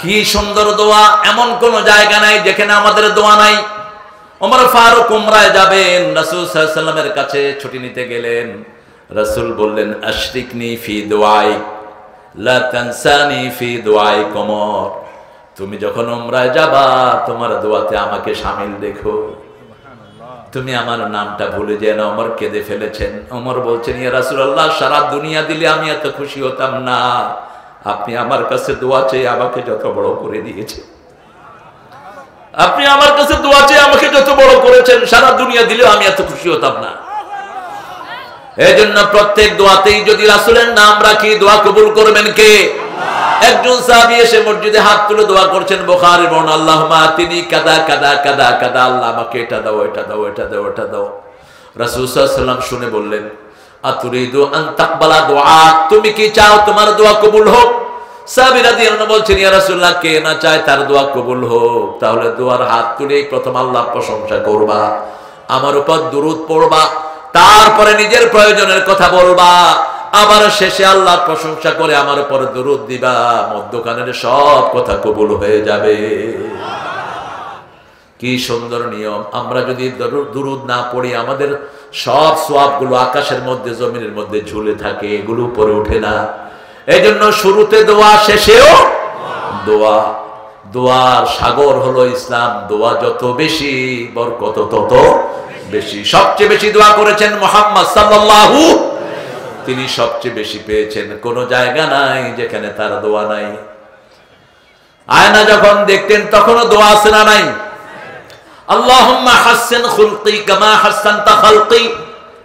কি সুন্দর দোয়া, এমন কোন জায়গা নাই যেখানে আমাদের দোয়া নাই। ওমর ফারুক উমরায় যাবেন, রাসূল সাল্লাল্লাহু আলাইহি ওয়াসাল্লামের কাছে ছুটি নিতে গেলেন। রাসূল বললেন, আশরিকনি ফি দুআইক লা তানসানি ফি দুআইক ওমর, তুমি যখন উমরায় যাবা তোমার দোয়াতে আমাকে শামিল দেখো, তুমি আমার নামটা ভুলে যেন। ওমর কেঁদে ফেলেছেন। ওমর বলছেন, ইয়া রাসূলুল্লাহ, সারা দুনিয়া দিলে আমি এত খুশি হতাম না, আপনি আমার কাছে দোয়া চেয়ে আমাকে যত বড় করে দিয়েছেন, আপনি আমার কাছে দোয়া চেয়ে আমাকে যত বড় করেছেন, সারা দুনিয়া দিলেও আমি এত খুশি হতাম না। এই জন্য প্রত্যেক দোয়াতেই যদি রাসূলের নাম রাখি, দোয়া কবুল করবেন কে? একজন সাহাবী এসে মসজিদে হাত তুলে দোয়া করছেন, বুখারীর বর্ণনা, আল্লাহুম্মা আতিনি কাদা কাদা কাদা কাদা, আল্লাহ আমাকে এটা দাও, এটা দাও, এটা দাও, এটা দাও। রাসূল সাল্লাল্লাহু আলাইহি ওয়াসাল্লাম শুনে বললেন, আতুরিদু আন তাকবালা দুআ, তুমি কি চাও তোমার দোয়া কবুল হোক? সাহাবী রাদিয়াল্লাহু আনহু বলছেন, ইয়া রাসূলুল্লাহ, কে না চায় তার দোয়া কবুল হোক? তাহলে দোয়ার হাত তুলেই প্রথম আল্লাহর প্রশংসা করবা, আমার উপর দুরূদ পড়বা, তারপরে নিজের প্রয়োজনের কথা বলবা, আবার শেষে আল্লাহর প্রশংসা করে আমার উপর দুরূদ দিবা, মধ্যখানের সব কথা কবুল হয়ে যাবে। কি সুন্দর নিয়ম! আমরা যদি দুরূদ না পড়ি, আমাদের সব সওয়াবগুলো আকাশের মধ্যে জমিনের মধ্যে ঝুলে থাকে, এগুলো উপরে ওঠে না। এই জন্য শুরুতে দোয়া, শেষেও দোয়া। দোয়ার সাগর হলো ইসলাম। দোয়া যত বেশি, বরকত তত বেশি। সবচেয়ে বেশি দোয়া করেছেন মুহাম্মদ সাল্লাল্লাহু, তিনি সবচেয়ে বেশি পেয়েছেন। কোন জায়গা নাই যেখানে তার দোয়া নাই। আয়না যখন দেখতেন তখনও দোয়া আছে না নাই? আল্লাহুম্মা হাসসিন খুলকি কামা হাসসানতা খালকি,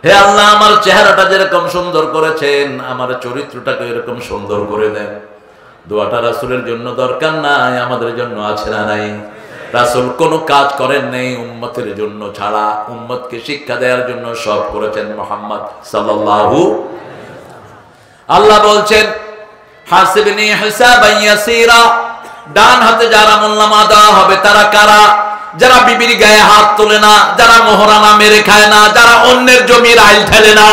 হে আল্লাহ, আমার চেহারাটা যেরকম সুন্দর করেছেন, আমার চরিত্রটাকে এরকম সুন্দর করে দেন। দোয়াটা রাসূলের জন্য দরকার নাই, আমাদের জন্য আছে না নাই? রাসূল কোনো কাজ করেন নাই উম্মতের জন্য ছাড়া, উম্মতকে শিক্ষা দেওয়ার জন্য সব করেছেন মুহাম্মদ সাল্লাল্লাহু। আল্লাহ বলছেন, হাসিবনি হিসাবান ইয়াসীরা, ডান হাতে যারা আমলনামা দেওয়া হবে তারা কারা? যারা বিবির গায়ে হাত তোলে না, যারা মোহরানা মেরে খায় না, যারা অন্যের জমির আইল ঠেলে না,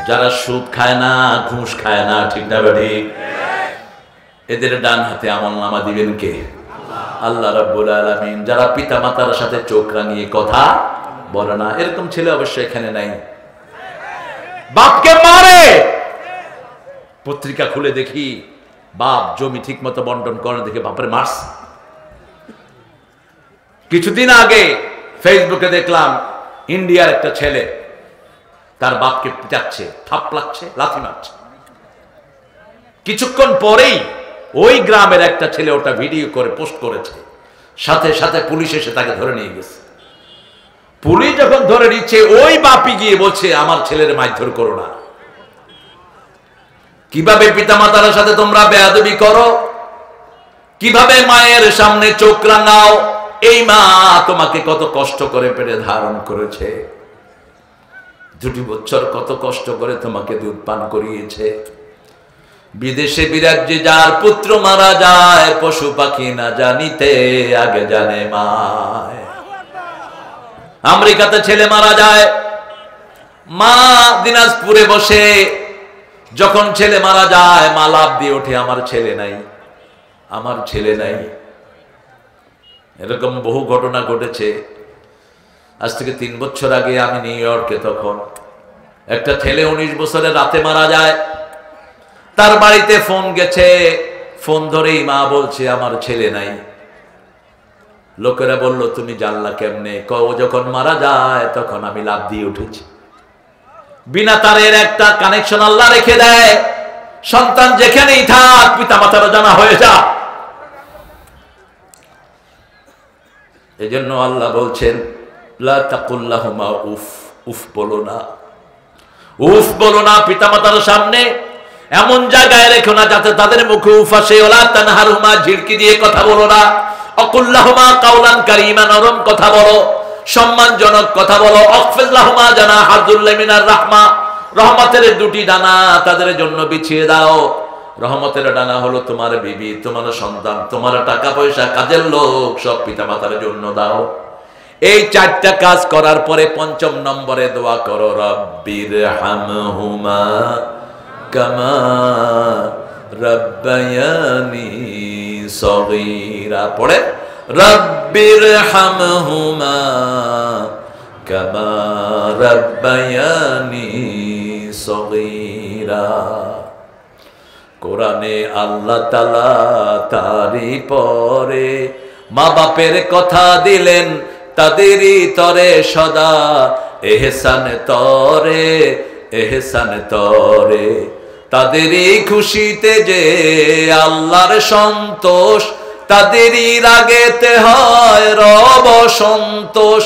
যারা সুদ খায় না, ঘুষ খায় না, ঠিক না ঠিক? এদের ডান হাতে আমলনামা দিবেন কে? আল্লাহ রাব্বুল আলামিন। যারা পিতা মাতার সাথে চোখ রাঙিয়ে কথা বলে না, এরকম ছেলে অবশ্য এখানে নাই। বাপকে মারে, পত্রিকা খুলে দেখি বাপ জমি ঠিক মতো বন্টন করে, দেখে বাপরে মারস। কিছুদিন আগে ফেসবুকে দেখলাম ইন্ডিয়ার একটা ছেলে তার বাপকে পিটাচ্ছে, থাপড়াচ্ছে, লাথি মারছে। কিছুক্ষণ পরেই ওই গ্রামের একটা ছেলে ওটা ভিডিও করে পোস্ট করেছে, সাথে সাথে পুলিশ এসে তাকে ধরে নিয়ে গেছে। পুলিশ যখন ধরে নিচ্ছে, ওই বাপি গিয়ে বলছে, আমার ছেলের মারধর করো না। কিভাবে পিতামাতার সাথে তোমরা বেয়াদবি করো, কিভাবে মায়ের সামনে চোখ রাঙাও। এই মা তোমাকে কত কষ্ট করে পেটে ধারণ করেছে, 2 বছর কত কষ্ট করে তোমাকে দুধ পান করিয়েছে। বিদেশে বিরাজ্যে যার পুত্র মারা যায়, পশু পাখি না জানিতে আগে জানে মায়। আমেরিকাতে ছেলে মারা যায়, মা দিনাজপুরে বসে, যখন ছেলে মারা যায় মা লাফ দিয়ে ওঠে, আমার ছেলে নাই, আমার ছেলে নাই। এরকম বহু ঘটনা ঘটেছে। আজ থেকে 3 বছর আগে আমি নিউ ইয়র্কে, তখন একটা ছেলে 19 বছরের রাতে মারা যায়। তার বাড়িতে ফোন গেছে, ফোন ধরেই মা বলছে আমার ছেলে নাই। লোকেরা বলল তুমি জানলা কেমনে? ও যখন মারা যায় তখন আমি লাফ দিয়ে উঠেছি। বিনা তারের একটা কানেকশন আল্লাহ রেখে দেয়, সন্তান যেখানেই থাক পিতা মাতার জানা হয়ে যা। এজন্য আল্লাহ বলছেন, লা তাকুল্লাহুমা উফ, উফ বলো না, উফ বলো না পিতামাতার সামনে। এমন জায়গায় রেখো না যাতে তাদের মুখে উফ আসে। ওলা তানহারহুমা, ঝিড়কি দিয়ে কথা বলো না। অকুল্লাহুমা কাওলান কারীমা, নরম কথা বলো, সম্মানজনক কথা বলো। অখফিজ লাহুমা জানাহা যুল্লি মিনার রাহমা, রহমতের 2টি ডানা তাদের জন্য বিছিয়ে দাও। রহমতের ডানা হলো তোমার বিবি, তোমার সন্তান, তোমার টাকা পয়সা, কাজের লোক, সব পিতামাতার জন্য দাও। এই 4টা কাজ করার পরে 5ম নম্বরে দোয়া করো, রব্বির হামহুমা কামা রাব্বায়ানি সগীরা। পড়ে রাব্বিরহামহুমা কামা রাব্বায়ানি সগীরা। কোরআনে আল্লাহ তাআলা তারই পরে মা বাপের কথা দিলেন, তাদেরই তরে সদা এহসান তরে, এহসান তরে। তাদেরই খুশিতে যে আল্লাহর সন্তোষ, তাদেরই রাগেতে হয় রব সন্তোষ।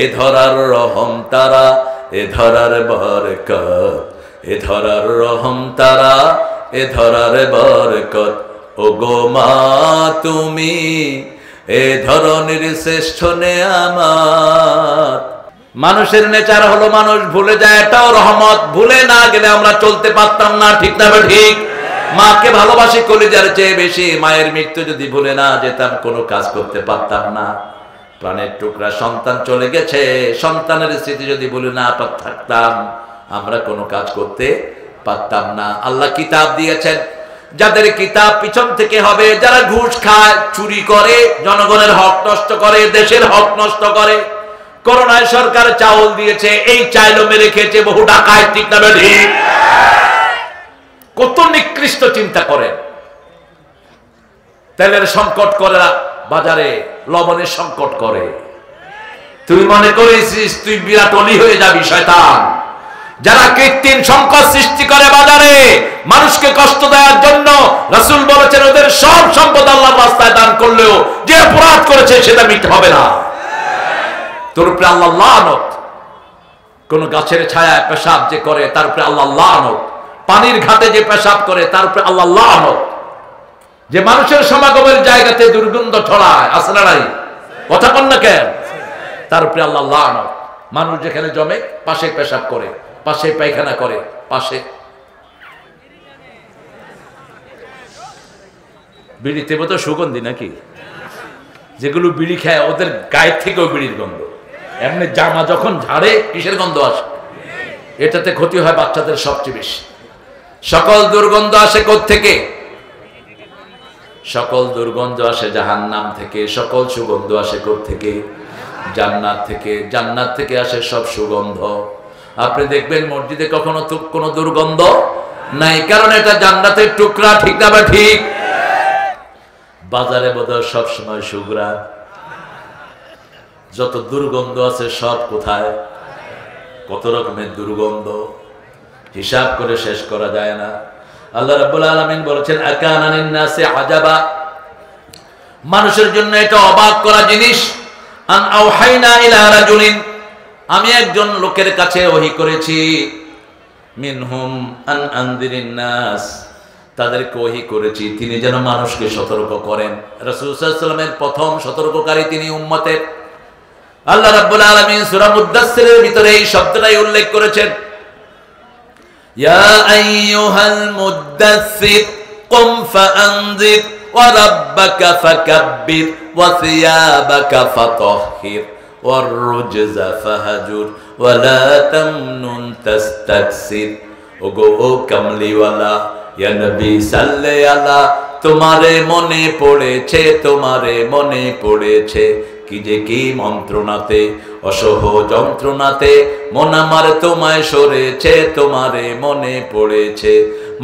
এ ধরার রহম তারা, এ ধরার বরকত, এ ধরার রহম তারা, এ ধরার বরকত। ও গো মা তুমি এ ধরনের শ্রেষ্ঠ নেয়ামত। মানুষের নেচার হলো মানুষ ভুলে যায়, এটাও রহমত। ভুলে না গেলে আমরা চলতে পারতাম না, ঠিক না ঠিক? মাকে ভালোবাসি কলিজার চেয়ে বেশি। মায়ের মৃত্যু যদি ভুলে না যেতাম কোনো কাজ করতে পারতাম না। প্রাণের টুকরা সন্তান চলে গেছে, সন্তানের স্মৃতি যদি ভুলে না থাকতাম আমরা কোনো কাজ করতে পারতাম না। আল্লাহ কিতাব দিয়েছেন, যাদের কিতাব পিছন থেকে হবে, যারা ঘুষ খায়, চুরি করে, জনগণের হক নষ্ট করে, দেশের হক নষ্ট করে। করোনায় সরকার চাউল দিয়েছে, এই চাইলো মেরে খেয়েছে বহু ডাকায়, ঠিক না ঠিক? কত নিকৃষ্ট চিন্তা করেন। তেলের সংকট করে বাজারে, লবণের সংকট করে। তুই মনে করেছিস তুই বিরাট অলি হয়ে যাবি? শয়তান। যারা কৃত্রিম সংকট সৃষ্টি করে বাজারে মানুষকে কষ্ট দেওয়ার জন্য, রাসূল বলেছেন ওদের সব সম্পদ আল্লাহর রাস্তায় দান করলেও যে অপরাধ করেছে সেটা মিটে হবে না। তোর উপরে আল্লাহ লানত। কোন গাছের ছায়ায় পেশাব যে করে তার উপরে আল্লাহ লানত। পানির ঘাটে যে পেশাব করে তার উপরে আল্লাহ লানত। যে মানুষের সমাগমের জায়গাতে দুর্গন্ধ ছড়ায়, আছে না নাই? কথা বল না কেন? তার উপরে আল্লাহ লানত। মানুষ যেখানে জমে পাশে পেশাব করে, পাশে পায়খানা করে, পাশে বিড়িতে বোধ সুগন্ধি নাকি? যেগুলো বিড়ি খায় ওদের গায়ের থেকেও বিড়ির গন্ধ। এমনি জামা যখন ঝাড়ে কিসের গন্ধ আসে? এটাতে ক্ষতি হয় বাচ্চাদের সবচেয়ে বেশি। সকল দুর্গন্ধ আসে কোত্থেকে? সকল দুর্গন্ধ আসে জাহান্নাম থেকে। সকল সুগন্ধ আসে কোত্থেকে? জান্নাত থেকে। জান্নাত থেকে আসে সব সুগন্ধ। আপনি দেখবেন মসজিদে কখনো কোনো দুর্গন্ধ নাই, কারণ এটা জান্নাতের টুকরা, ঠিক না বা ঠিক? বাজারে বোধহয় সবসময় সুগ্রাণ। যত দুর্গন্ধ আছে সব কোথায়? কত রকমের দুর্গন্ধ, হিসাব করে শেষ করা যায় না। আল্লাহ রাব্বুল আলামিন বলেছেন আকানা লিন-নাসি আজাবা, মানুষের জন্য এটা অবাক করা জিনিস। আন আওহাইনা ইলা রাজুলিন, আমি একজন লোকের কাছে ওহী করেছি। মিনহুম আন আনদিরিন নাস, তাদেরকে ওহী করেছি তিনি যেন মানুষকে সতর্ক করেন। রাসূল সাল্লাল্লাহু আলাইহি ওয়াসাল্লামের প্রথম সতর্ককারী তিনি উম্মতের। আল্লাহ রাব্বুল আলামিন সূরা মুদ্দাসসিরের ভিতরে এই শব্দটাই উল্লেখ করেছেন, ইয়া আইয়ুহাল মুদ্দাসসির কুম ফাআনজির ওয়া রাব্বাকা ফাকাব্বির ওয়া সিয়াবাকা ফাতাহহির ওয়ার রুজজা ফাহাজুর ওয়া লা তামনুন তাস্তাকসির। ওগো ও কামলিওয়ালা, ইয়া নবী সাল্লে আলা, তোমারে মনে পড়েছে, তোমারে মনে পড়েছে কি যে কি মন্ত্রণাতে, অসহ যন্ত্রণাতে মন আমার তোমায় সরেছে, তোমারে মনে পড়েছে।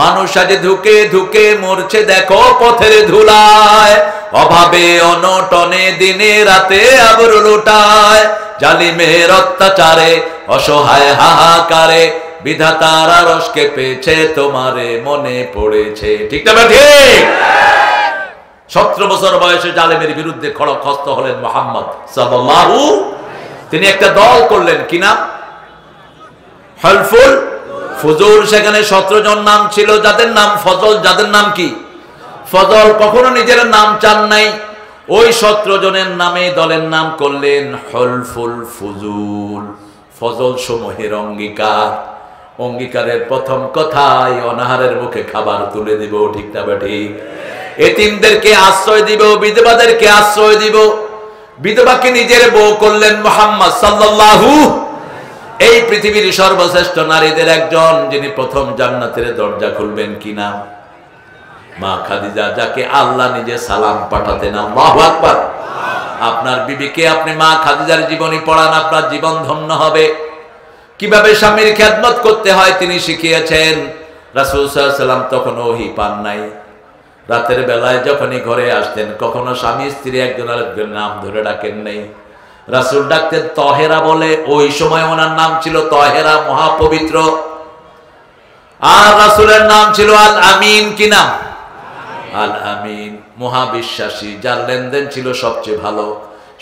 মানুষ আজ ধুকে ধুকে মরছে দেখো পথের ধুলায়, অভাবে অনটনে দিনে রাতে আবরু লুটায়, জালিমের অত্যাচারে অসহায় হাহাকারে বিধাতার আরশকে পেয়েছে, তোমারে মনে পড়েছে। ঠিক না ঠিক? 17 বছর বয়সে জালেমের বিরুদ্ধে খড়গহস্ত হলেন মুহাম্মদ সাল্লাল্লাহু। তিনি একটা দল করলেন, কি নাম? হলফুল ফুজুল। সেখানে 17 জন নাম ছিল, যাদের নাম ফজল, যাদের নাম কি ফজল। কখনো নিজের নাম চান নাই, ওই 17 জনের নামে দলের নাম করলেন হলফুল ফুজুল। ফজল সমূহের অঙ্গীকার। অঙ্গীকারের প্রথম কথাই অনাহারের মুখে খাবার তুলে দিব, ঠিক না ঠিক? এতিমদেরকে আশ্রয় দিব, বিধবাদেরকে আশ্রয় দিব। বিধবাকে নিজের বউ করলেন মুহাম্মদ সাল্লাল্লাহু। এই পৃথিবীর সর্বশ্রেষ্ঠ নারীদের একজন, যিনি প্রথম জান্নাতের দরজা খুলবেন, কি নাম? মা খাদিজা, যাকে আল্লাহ নিজে সালাম পাঠাতেন। আল্লাহু আকবার। আপনার বিবিকে আপনি মা খাদিজার জীবনী পড়ান, আপনার জীবন ধন্য হবে। কিভাবে স্বামীর খেদমত করতে হয় তিনি শিখিয়েছেন। রাসূল সাল্লাল্লাহু আলাইহি ওয়াসাল্লাম তখন ওহী পান নাই। রাতের বেলায় যখনই ঘরে আসতেন, কখনো স্বামী স্ত্রী একজন আরেকজনের নাম ধরে ডাকেন নাই। রাসূল ডাকতেন তহেরা বলে, ওই সময় ওনার নাম ছিল তহেরা, মহাপবিত্র। আর রাসূলের নাম ছিল আল আমিন। কি নাম? আল আমিন, মহাবিশ্বাসী, যার লেনদেন ছিল সবচেয়ে ভালো।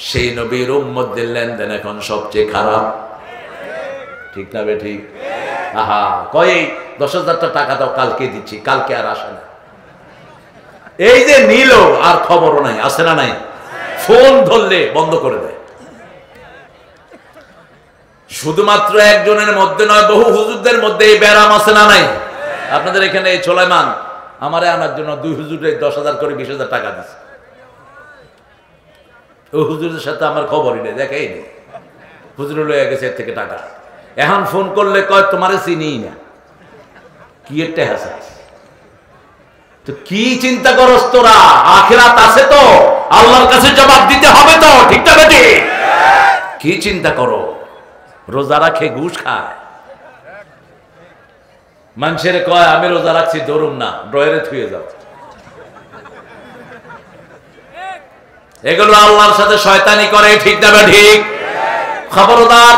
সেই নবীর উম্মতদের লেনদেন এখন সবচেয়ে খারাপ। ঠিক না বে ঠিক? আহা, কই 10,000 টাকা দাও, কালকে দিচ্ছি, কালকে আর আসে না। এই যে নিল আর খবরও নাই, আসে না নাই? ফোন ধরলে বন্ধ করে দেয়। শুধুমাত্র একজনের মধ্যে নয়, বহু হুজুরদের মধ্যে এই ব্যারাম আছে না নাই? আপনাদের এখানে এই সোলাইমান আমারে আনার জন্য 2 হুজুরে 10,000 করে 20,000 টাকা দিচ্ছে। ওই হুজুরের সাথে আমার খবরই নেই, দেখাই নেই। হুজুর লয়ে গেছে এর থেকে টাকা। এখন ফোন করলে কয় তোমারে চিনি না। কি একটা হাসাস। তো কি চিন্তা করস তোরা? আখিরাত আছে তো, আল্লাহর কাছে জবাব দিতে হবে তো, ঠিক না বেটি? কি চিন্তা করো? রোজা রাখে ঘুষ খায়। মানুষের কয় আমি রোজা রাখছি, ধরুন না, ড্রয়ারে থুয়ে যাও। এগুলো আল্লাহর সাথে শয়তানি করে, ঠিক না ঠিক? খবরদার,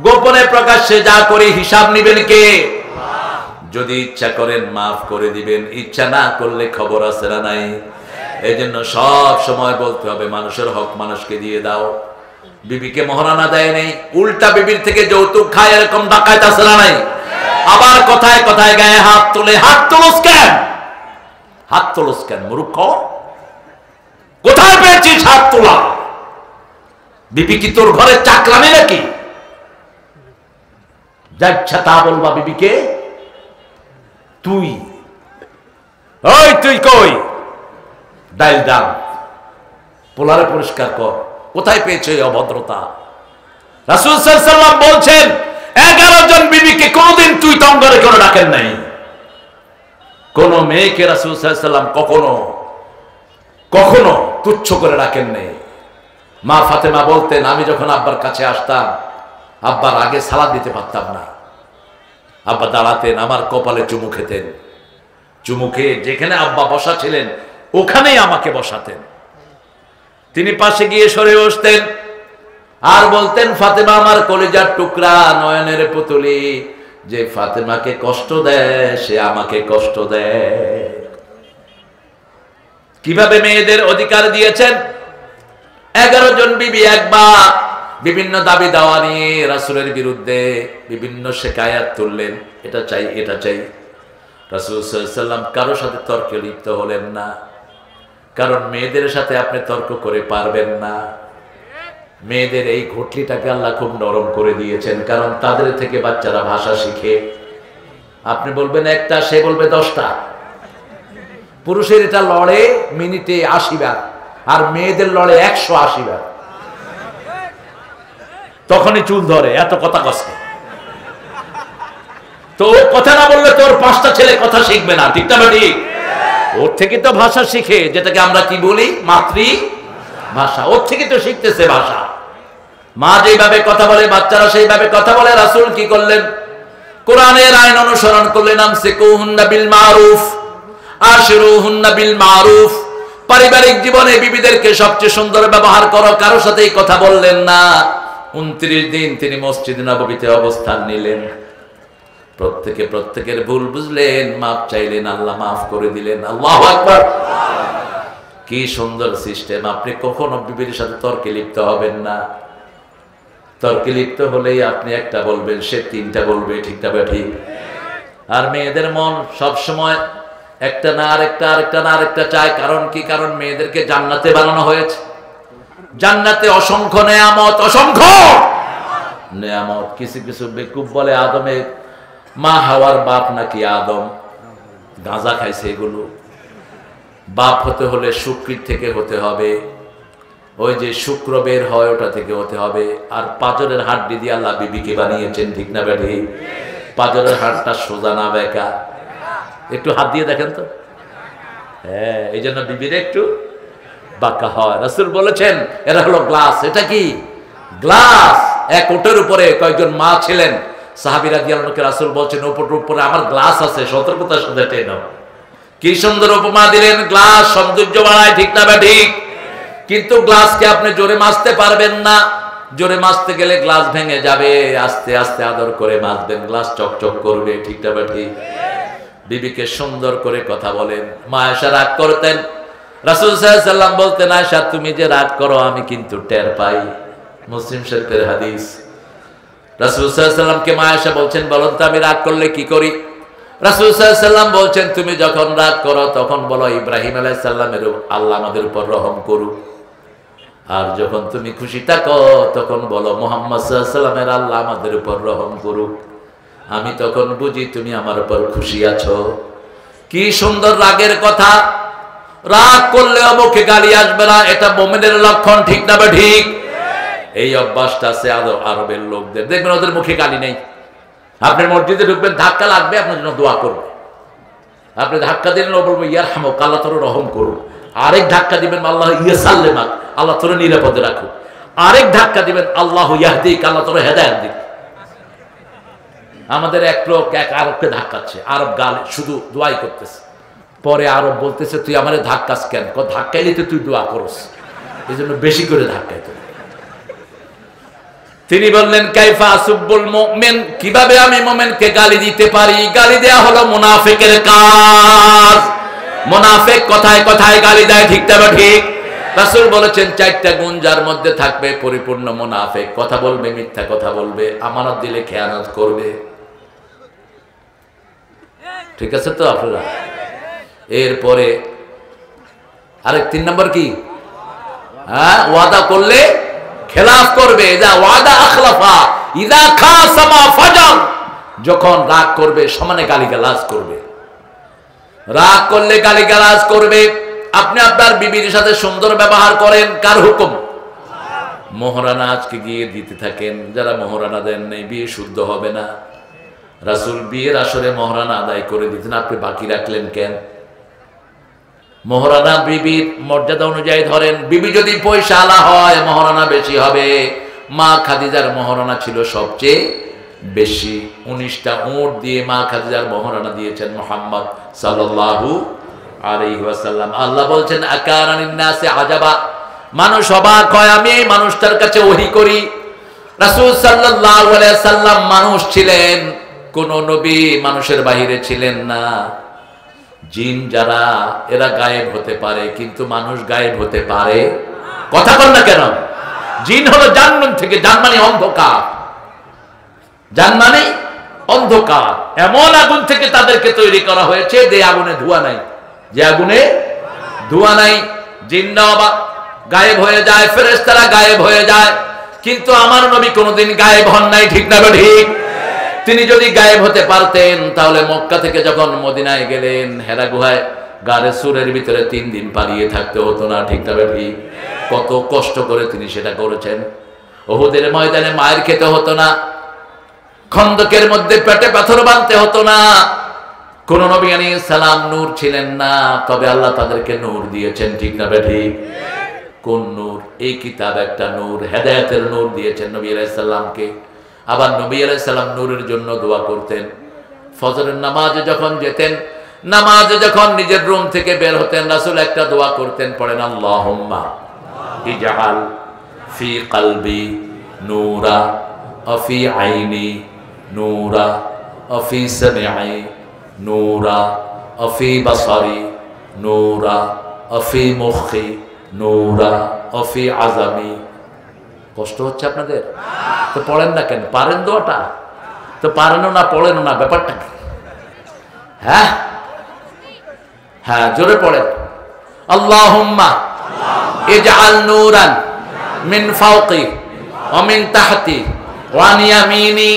গোপনে প্রকাশ্যে যা করি হিসাব নিবেন কে? যদি ইচ্ছা করেন মাফ করে দিবেন, ইচ্ছা না করলে খবর আছে না নাই? এই জন্য সব সময় বলতে হবে মানুষের হক মানুষকে দিয়ে দাও। বিবিকে মহারানা দেয় নেই, উল্টা বিবির থেকে যৌতুক খায়, এরকম ডাকাত আছে না নাই? আবার কথায় কথায় গায়ে হাত তোলে। হাত তোলস কেন? হাত তোলস কেন মূর্খ? কোথায় পেয়েছিস হাত তোলা? বিবি কি তোর ঘরে চাকরানি নাকি? যা ইচ্ছা তা বলবা বিবিকে? তুই ওই তুই কই? ডাইল ডান, পোলারে পরিষ্কার কর। কোথায় পেয়েছে এই অভদ্রতা? রাসূল সাল্লাল্লাহু আলাইহি ওয়াসাল্লাম বলছেন 11 জন বিবিকে কোনদিন তুই তঙ্গরে করে রাখেন নাই। কোন মেয়েকে রাসূল সাল্লাল্লাহু আলাইহি ওয়াসাল্লাম কখনো তুচ্ছ করে রাখেন নাই। মা ফাতেমা বলতেন, আমি যখন আব্বার কাছে আসতাম, আব্বার আগে সালাদ দিতে পারতাম না। আব্বা দাঁড়াতেন, আমার কপালে চুমু খেতেন। চুমু খেয়ে যেখানে আব্বা বসা ছিলেন ওখানেই আমাকে বসাতেন। তিনি পাশে গিয়ে সরে বসতেন আর বলতেন, ফাতেমা আমার কলিজার টুকরা, নয়নের পুতুলি, যে ফাতেমাকে কষ্ট দেয় সে আমাকে কষ্ট দেয়। কিভাবে মেয়েদের অধিকার দিয়েছেন। 11 জন বিবি একবার বিভিন্ন দাবি দাওয়া নিয়ে রাসূলের বিরুদ্ধে বিভিন্ন শিকায়াত তুললেন, এটা চাই এটা চাই। রাসূল সাল্লাল্লাহু আলাইহি ওয়াসাল্লাম কারো সাথে তর্কে লিপ্ত হলেন না, কারণ মেয়েদের সাথে আপনি তর্ক করে পারবেন না। মেয়েদের এই ঘটলিটাকে আল্লাহ খুব নরম করে দিয়েছেন, কারণ তাদের থেকে বাচ্চারা ভাষা শিখে। আপনি বলবেন একটা, সে বলবে 10টা। পুরুষের এটা লড়ে মিনিটে 80 বার, আর মেয়েদের লড়ে 180 বার। তখনই চুল ধরে, এত কথা কষ্ট। তো কথা না বললে তোর 5টা ছেলে কথা শিখবে না, ঠিক না ঠিক? ওর থেকে তো ভাষা শিখে, যেটাকে আমরা কি বলি মাতৃ ভাষা, ওর থেকে তো শিখতেছে ভাষা। মা যেভাবে কথা বলে বাচ্চারা সেইভাবে কথা বলে। রাসূল কি করলেন? কোরআনের আইন অনুসরণ করলেন। আমসিকুহুন্না বিল মারুফ আশিরুহুন্না বিল মারুফ। পারিবারিক জীবনে বিবিদেরকে সবচেয়ে সুন্দর ব্যবহার করো, কারো সাথেই কথা বললেন না। 29 দিন তিনি মসজিদ নববীতে অবস্থান নিলেন। প্রত্যেকের ভুল বুঝলেন, মাফ চাইলেন, আল্লাহ মাফ করে দিলেন। আল্লাহু আকবার। কি সুন্দর সিস্টেম। আপনি কখনো বিবির সাথে তর্কে লিপ্ত হবেন না। তর্কে লিপ্ত হলেই আপনি একটা বলবেন, সে 3টা বলবে, ঠিক না ঠিক? আর মেয়েদের মন সব সময় একটা না আরেকটা, আরেকটা না আরেকটা চায়। কারণ কি? কারণ মেয়েদেরকে জান্নাতে বানানো হয়েছে। জান্নাতে অসংখ্য নেয়ামত, অসংখ্য নেয়ামত। কিছু কিছু বেকুব বলে আদমের মা হাওয়ার বাপ নাকি আদম, গাঁজা খাইছে। এগুলো বাপ হতে হলে শুক্র থেকে হতে হবে, ওই যে শুক্র বের হয় ওটা থেকে হতে হবে। আর পাঁজরের হাড্ডি দিয়ে আল্লাহ বিবিকে বানিয়েছেন, ঠিক না বেঠি? পাঁজরের হাড়টা সোজা না বেঁকা। একটু হাত দিয়ে দেখেন তো, হ্যাঁ, এই জন্য বিবির একটু বাঁকা হয়। রাসূল বলেছেন এরা হলো গ্লাস। এটা কি গ্লাস? এক ওটের উপরে কয়েকজন মা ছিলেন, সাহাবী রাদিয়াল্লাহু আনহুকে রাসূল বলছেন ওপরের উপরে আমার গ্লাস আছে, সতর্কতার সাথে টেনে নাও। কি সুন্দর উপমা দিলেন, গ্লাস সৌন্দর্য বাড়ায়, ঠিক না ঠিক? কিন্তু গ্লাসকে আপনি জোরে মাজতে পারবেন না। জোরে মাজতে গেলে গ্লাস ভেঙে যাবে। আস্তে আস্তে আদর করে মাজবেন, গ্লাস চকচক করবে, ঠিক না ঠিক? বিবিকে সুন্দর করে কথা বলেন। মা আয়েশা রাগ করতেন, রাসূল সাল্লাল্লাহু আলাইহি ওয়াসাল্লাম বলতেন আয়েশা তুমি যে রাগ করো আমি কিন্তু টের পাই। মুসলিম শরীফের হাদিস। রাসূল সাল্লাল্লাহু আলাইহি ওয়াসাল্লামকে মা আয়েশা বলছেন বলুন তো আমি রাগ করলে কি করি? রাসূল সাল্লাল্লাহু আলাইহি ওয়াসাল্লাম বলছেন তুমি যখন রাগ করো তখন বলো ইব্রাহিম আলাইহিস সালামের আল্লাহ আমাদের উপর রহম করুক, আর যখন তুমি খুশি থাকো তখন বলো মুহাম্মদ সাল্লাল্লাহু আলাইহি ওয়াসাল্লামের আল্লাহ আমাদের উপর রহম করুক, আমি তখন বুঝি তুমি আমার উপর খুশি আছো। কি সুন্দর রাগের কথা। রাগ করলে মুখে গালি আসবে না, এটা মুমিনের লক্ষণ, ঠিক না ঠিক? এই অভ্যাসটা আছে আরবের লোকদের, দেখবেন ওদের মুখে গালি নেই। আপনি মসজিদে ঢুকবেন, ধাক্কা লাগবে, আপনার জন্য দোয়া করবে। আপনি ধাক্কা দিলেন, ও বলবো ইয়ারহামুক, আল্লাহ তোর রহম করুন। আরেক ধাক্কা দিবেন, আল্লাহ ইয়াসাল্লিমাক, আল্লাহ তোর নিরাপদে রাখুন। আরেক ধাক্কা দিবেন, আল্লাহ ইয়াহদিক, আল্লাহ তোর হেদায়েত দিক। আমাদের এক লোক এক আরবকে ধাক্কাচ্ছে, আরব গাল শুধু দোয়াই করতেছে। পরে আরব বলতেছে তুই আমারে ধাক্কাস কেন? ধাক্কাইলে তো তুই দোয়া করস, এই জন্য বেশি করে ধাক্কাইতে। তিনি বললেন কাইফা আসুব্বুল মুমিন, কিভাবে আমি মুমিনকে গালি দিতে পারি? গালি দেয়া হলো মুনাফিকের কাজ। মুনাফিক কথায় কথায় গালি দেয়, ঠিক না ঠিক? রাসূল বলেছেন চারটা গুণ যার মধ্যে থাকবে পরিপূর্ণ মুনাফিক। কথা বলবে, মিথ্যা কথা বলবে, আমানত দিলে খেয়ানত করবে। ঠিক আছে তো আপনারা? এরপরে আরেক 3 নম্বর কি? হ্যাঁ, ওয়াদা করলে খেলাফ করবে। ইদা ওয়াদা আখলাফা, ইদা খাসামা ফাজার। যখন রাগ করবে সমানে গালিগালাজ করবে। রাগ করলে গালিগালাজ করবে। আপনি আপনার বিবির সাথে সুন্দর ব্যবহার করেন, কার হুকুম? মোহরানা আজকে গিয়ে দিতে থাকেন। যারা মোহরানা দেন নাই বিয়ে শুদ্ধ হবে না। রাসূল বিয়ের আসরে মোহরানা আদায় করে দিতেন, আপনি বাকি রাখলেন কেন? মোহরানা বিবির মর্যাদা অনুযায়ী ধরেন। বিবি যদি পয়সা আলা হয় মোহরানা বেশি হবে। মা খাদিজার মোহরানা ছিল সবচেয়ে বেশি। 19টা উট দিয়ে মা খাদিজার মোহরানা দিয়েছেন মুহাম্মদ সাল্লাল্লাহু আলাইহি ওয়াসাল্লাম। আল্লাহ বলছেন আকারানিন নাসি আজাবা, মানুষ অবাক হয় আমি এই মানুষটার কাছে ওহী করি। রাসূল সাল্লাল্লাহু আলাইহি ওয়াসাল্লাম মানুষ ছিলেন, কোন নবী মানুষের বাহিরে ছিলেন না। জিন যারা এরা গায়েব হতে পারে, কিন্তু মানুষ গায়েব হতে পারে? কথা বল না কেন? জিন হলো জাহান্নাম থেকে, জান মানে অন্ধকার, জান মানে অন্ধকার। এমন আগুন থেকে তাদেরকে তৈরি করা হয়েছে যে আগুনে ধোঁয়া নাই, যে আগুনে ধোঁয়া নাই। জিন্নাবা গায়েব হয়ে যায়, ফেরেশতারা গায়েব হয়ে যায়, কিন্তু আমার নবী কোনোদিন গায়েব হন নাই, ঠিক না ঠিক? তিনি যদি গায়েব হতে পারতেন তাহলে মক্কা থেকে যখন মদিনায় গেলেন হেরা গুহায় গারে সুরের ভিতরে 3 দিন পালিয়ে থাকতে হতো না, ঠিক না ঠিক? কত কষ্ট করে তিনি সেটা করেছেন। উহুদের ময়দানে মায়ের খেতে হতো না, খন্দকের মধ্যে পেটে পাথর বাঁধতে হতো না। কোন নবী আলাইহিস সালাম নূর ছিলেন না, তবে আল্লাহ তাদেরকে নূর দিয়েছেন, ঠিক না ঠিক? কোন নূর? এই কিতাব একটা নূর, হেদায়েতের নূর দিয়েছেন নবী আলাইহিস সালামকে। আবার নবী আলাইহিস সালাম নূরের জন্য দোয়া করতেন। ফজরের নামাজে যখন যেতেন, নামাজে যখন নিজের রুম থেকে বের হতেন, রাসূল একটা দোয়া করতেন, পড়েন আল্লাহুম্মা ইজআল ফি কলবি নূরা ওয়া ফি আইনি নূরা ওয়া ফি সামঈ নূরা ওয়া ফি বাসারি নূরা ওয়া ফি মুখি নূরা ওয়া ফি আযামি। কষ্ট হচ্ছে আপনাদের? তো পড়েন না কেন? পারেন দোয়াটা তো? পারেনও না, পড়েনও না, ব্যাপারটা কি? হ্যাঁ হ্যাঁ, জোরে পড়েন। আল্লাহুম্মা ইজআল নূরান মিন ফাওকি ওয়া মিন তাহতি ওয়া আন ইয়ামিনি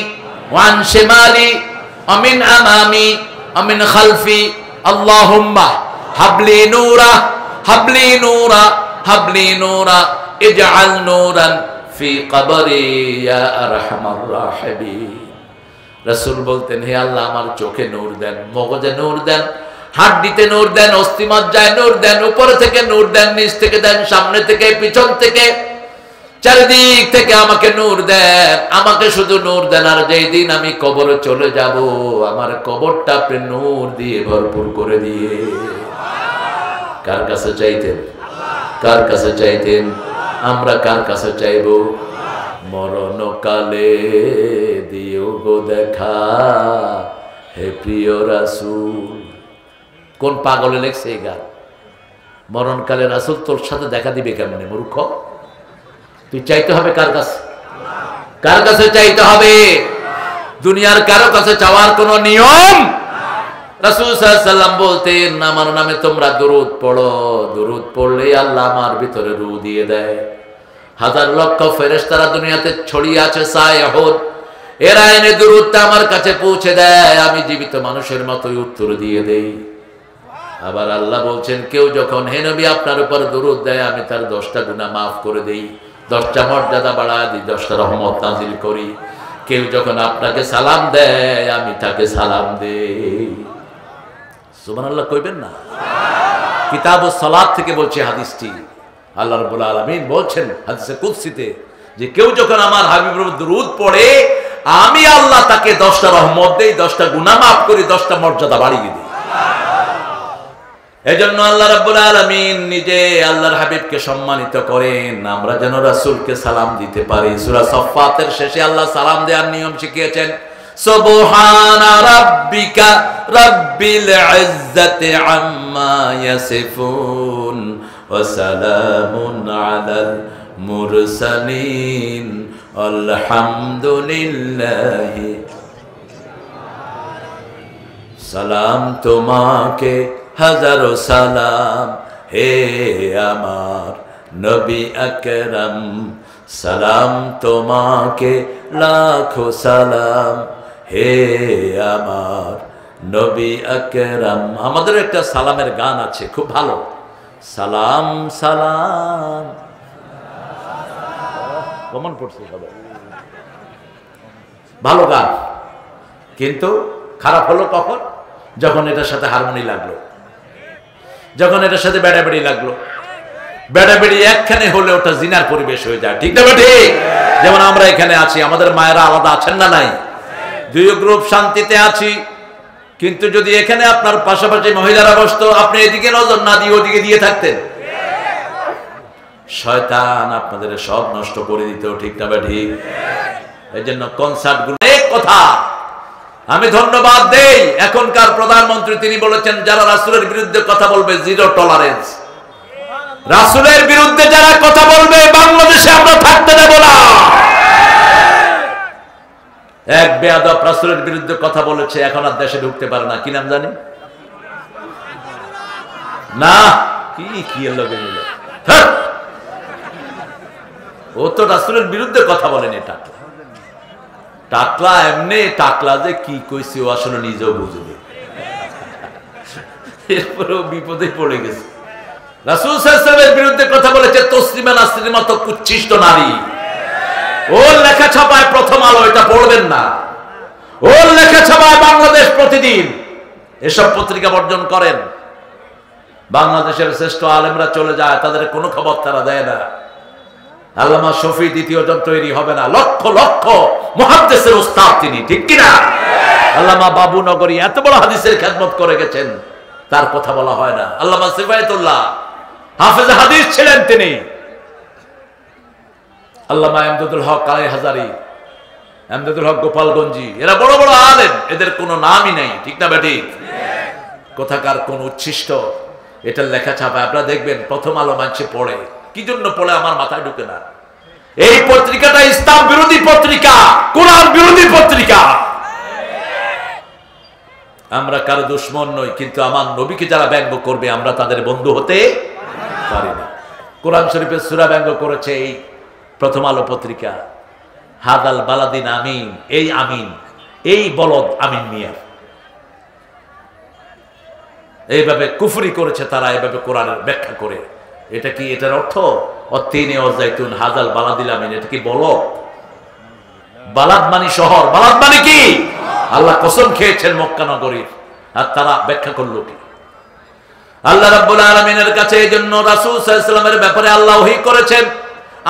ওয়া আন শিমালি ওয়া মিন আমামি ওয়া মিন খালফি। আল্লাহুম্মা হাবলি নূরা, হাবলি নূরা, হাবলি নূরা, ইজআল নূরান ফি কবরি ইয়া আরহামার রাহিমিন। রাসূল বলতেন হে আল্লাহ আমার চোখে নূর দেন, মগজে নূর দেন, হাড্ডিতে নূর দেন, অস্থিমজ্জায় নূর দেন, উপরে থেকে নূর দেন, নিচ থেকে দেন, সামনে থেকে, পিছন থেকে, চারিদিক থেকে আমাকে নূর দেন, আমাকে শুধু নূর দেন। আর যেই দিন আমি কবরে চলে যাব, আমার কবরটা আপনি নূর দিয়ে ভরপুর করে দিয়ে। কার কাছে চাইতেন? কার কাছে চাইতেন? আমরা কার কাছে চাইব? মরণকালে দিও গো দেখা, হে প্রিয় রাসূল। কোন পাগলে লেখছে এই গান? মরণকালে রাসূল তোর সাথে দেখা দিবে কেমনে মূর্খ? তুই চাইতে হবে কার কাছে? কার কাছে চাইতে হবে? দুনিয়ার কারো কাছে চাওয়ার কোন নিয়ম? রাসূল সাল্লাল্লাহু আলাইহি ওয়াসাল্লাম বলতেন, আমার নামে তোমরা দুরূদ পড়ো, দুরূদ পড়লেই আল্লাহ আমার ভিতরে রূহ দিয়ে দেয়। হাজার লক্ষ ফেরেশতারা দুনিয়াতে ছড়িয়ে আছে সায়হুদ, এরা এনে দুরূদটা আমার কাছে পৌঁছে দেয়, আমি জীবিত মানুষের মতোই উত্তর দিয়ে দেই। আবার আল্লাহ বলছেন, কেউ যখন হে নবী আপনার উপর দুরূদ দেয়, আমি তার 10টা গুনাহ মাফ করে দেই, 10টা মর্যাদা বাড়ায় দিই, 10টা রহমত নাজিল করি। কেউ যখন আপনাকে সালাম দেয়, আমি তাকে সালাম দেই। সুবহানাল্লাহ কইবেন না? কিতাবুস সালাত থেকে বলছে হাদিসটি। আল্লাহ রাব্বুল আলামিন বলছেন হাদিসে কুদসিতে যে কেউ যখন আমার হাবিবের উপর দুরূদ পড়ে, আমি আল্লাহ তাকে 10টা রহমত দেই, 10টা গুনাহ মাফ করি, 10টা মর্যাদা বাড়িয়ে দিই। এজন্য আল্লাহ রাব্বুল আলামিন নিজে আল্লাহর হাবিবকে সম্মানিত করেন, আমরা যেন রাসূলকে সালাম দিতে পারি। সূরা সাফফাতের শেষে আল্লাহ সালাম দেওয়ার নিয়ম শিখিয়েছেন, সুবহানা রাব্বিকা রাব্বিল ইজ্জাতি আম্মা ইয়াসিফুন ওয়া সালামুন আলাল মুরসালিন আলহামদুলিল্লাহি। সালাম তোমাকে হাজারো সালাম, হে আমার নবী আকরাম, সালাম তোমাকে লাখো সালাম, হে আমার নবী আকরাম। আমাদের একটা সালামের গান আছে, খুব ভালো। সালাম সালাম, কেমন পড়ছে সবাই? ভালো গান, কিন্তু খারাপ হলো কখন? যখন এটার সাথে হারমোনি লাগলো, যখন এটার সাথে বেড়াবেড়ি লাগলো। বেড়াবেড়ি একখানে হলে ওটা জিনার পরিবেশ হয়ে যায়, ঠিক না? ঠিক। যেমন আমরা এখানে আছি, আমাদের মায়েরা আলাদা আছেন না নাই? দুই গ্রুপ শান্তিতে আছি, কিন্তু যদি এখানে আপনার পাশাপাশি মহিলারা বসতো, আপনি এদিকে নজর না দিয়ে ওদিকে দিয়ে থাকতেন, শয়তান আপনাদের সব নষ্ট করে দিত, ঠিক না? ঠিক। এই জন্য কনসার্ট গুলো এক কথা আমি ধন্যবাদ দেই এখনকার প্রধানমন্ত্রী, তিনি বলেছেন যারা রাসূলের বিরুদ্ধে কথা বলবে জিরো টলারেন্স। রাসূলের বিরুদ্ধে যারা কথা বলবে বাংলাদেশে আমরা থাকতে দেব না। এক বেয়াদব রাসূলের বিরুদ্ধে কথা বলেছে, এখন আর দেশে ঢুকতে পারে না। কি নাম জানি না? কি লগে নিল? ও তো রাসূলের বিরুদ্ধে কথা বলেনি। এটা টাকলা, এমনি টাকলা যে কি কইছে ও আসলে নিজেও বুঝবে, এরপরেও বিপদে পড়ে গেছে। রাসূল সাল্লাল্লাহু আলাইহি ওয়াসাল্লামের বিরুদ্ধে কথা বলেছে তসলিমা নাসরিনের মতো কুচ্ছিষ্ট নারী। ওর লেখা ছাপায় প্রথম আলো, এটা পড়বেন না। ওর লেখা ছাপায় বাংলাদেশ প্রতিদিন, এসব পত্রিকা বর্জন করেন। বাংলাদেশের শ্রেষ্ঠ আলেমরা চলে যায়, তাদের কোনো খবর তারা দেয় না। আল্লামা শফি দ্বিতীয় জন তৈরি হবে না, লক্ষ লক্ষ মুহাদ্দিসের উস্তাদ তিনি, ঠিক কিনা? আল্লামা বাবু নগরী এত বড় হাদিসের খেদমত করে গেছেন, তার কথা বলা হয় না। আল্লামা সিফায়েতুল্লাহ হাফেজ হাদিস ছিলেন তিনি। আল্লামা ইমদাদুল হক আলাই হাজারি, ইমদাদুল হক গোপালগঞ্জি, এরা বড় বড় আলেম, এদের কোনো নামই নাই, ঠিক না বেটি? কোথাকার কোন উচ্ছিষ্ট এটার লেখা ছাপা আপনারা দেখবেন প্রথম আলো মানুষে পড়ে। কি জন্য পড়ে আমার মাথায় ঢুকে না। এই পত্রিকাটা ইসলাম বিরোধী পত্রিকা, কোরআন বিরোধী পত্রিকা। আমরা কারো দুশমন নই, কিন্তু আমার নবীকে যারা ব্যঙ্গ করবে আমরা তাদের বন্ধু হতে পারি না। কোরআন শরীফের সূরা ব্যঙ্গ করেছে এই প্রথম আলো পত্রিকা। হাদাল বালাদিন আমিন, এই আমিন, এই বলদ আমিন মিয়া, এইভাবে কুফরি করেছে তারা, এইভাবে কোরআনের ব্যাখ্যা করে। এটা কি এটার অর্থ? অতিনে অজাইতুন হাজাল বালাদিল আমিন, এটা কি বলদ? বালাদ মানে শহর, বালাদ মানে কি? আল্লাহ কসম খেয়েছেন মক্কা নগরীর, আর তারা ব্যাখ্যা করলো কি? আল্লাহ রাব্বুল আলামিনের কাছে এইজন্য রাসূল সাল্লাল্লাহু আলাইহি ওয়াসাল্লামের ব্যাপারে আল্লাহ ওহী করেছেন।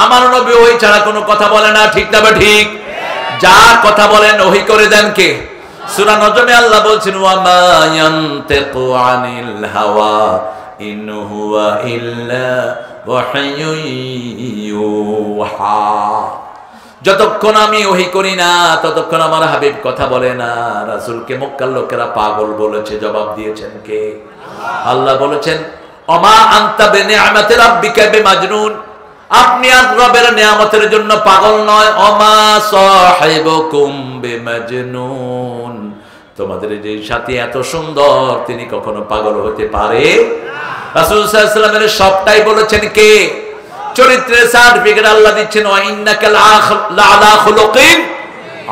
আমার নবী ওহী ছাড়া কোনো কথা বলে না, ঠিক না ঠিক? যা কথা বলেন ওহী করে দেন কে? সূরা নজমে আল্লাহ বলছেন ওয়া মা ইয়ানতিকু আনিল হাওয়া ইন হুয়া ইল্লা ওয়াহয়ুন ইউহা। যতক্ষণ আমি ওহী করি না ততক্ষণ আমার হাবিব কথা বলে না। রাসূলকে মক্কার লোকেরা পাগল বলেছে, জবাব দিয়েছেন কে? আল্লাহ বলেছেন ওমা আনতা বিনিআমাতি রাব্বিকা বিমাজনুন, আপনি আর রবের নিয়ামতের জন্য পাগল নয়। ওমা সাহিবুকুম বিমাজনুন, তোমাদের যে সাথী এত সুন্দর তিনি কখনো পাগল হতে পারে? রাসূল সাল্লাল্লাহু আলাইহি ওয়াসাল্লামের সবটাই বলেছেন কে? চরিত্রের সার্টিফিকেট আল্লাহ দিচ্ছেন ওয়া ইন্নাকা লাআলা খুলুকিন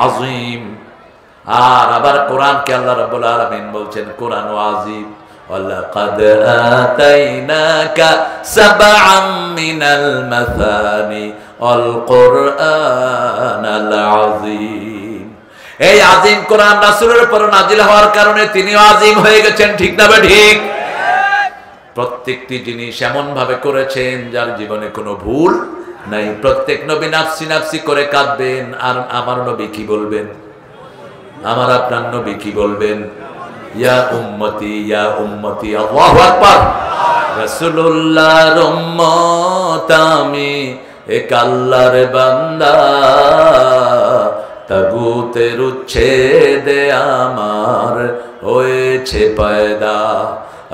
আযীম। আর আবার কোরআনকে আল্লাহ রাব্বুল আলামিন বলছেন কোরআন আযীম ওয়ালাকাদ আতাইনাকা সাবআম মিনাল মাসানি ওয়াল কুরআনাল আযীম। এই আযীম কোরআন রাসূলের উপর নাজিল হওয়ার কারণে তিনিও আযীম হয়ে গেছেন, ঠিক না ঠিক? প্রত্যেকটি জিনিস এমন ভাবে করেছেন যার জীবনে কোনো ভুল নাই। প্রত্যেক নবী নাফসি নাফসি করে কাঁদবেন, আর আমার নবী কি বলবেন? আমার আপনার নবী কি বলবেন? ইয়া উম্মতি ইয়া উম্মতি, আল্লাহু আকবার। রাসূলুল্লাহর উম্মত আমি, এক আল্লাহর বান্দা, তাগুতের উচ্ছেদে আমার হয়েছে পয়দা।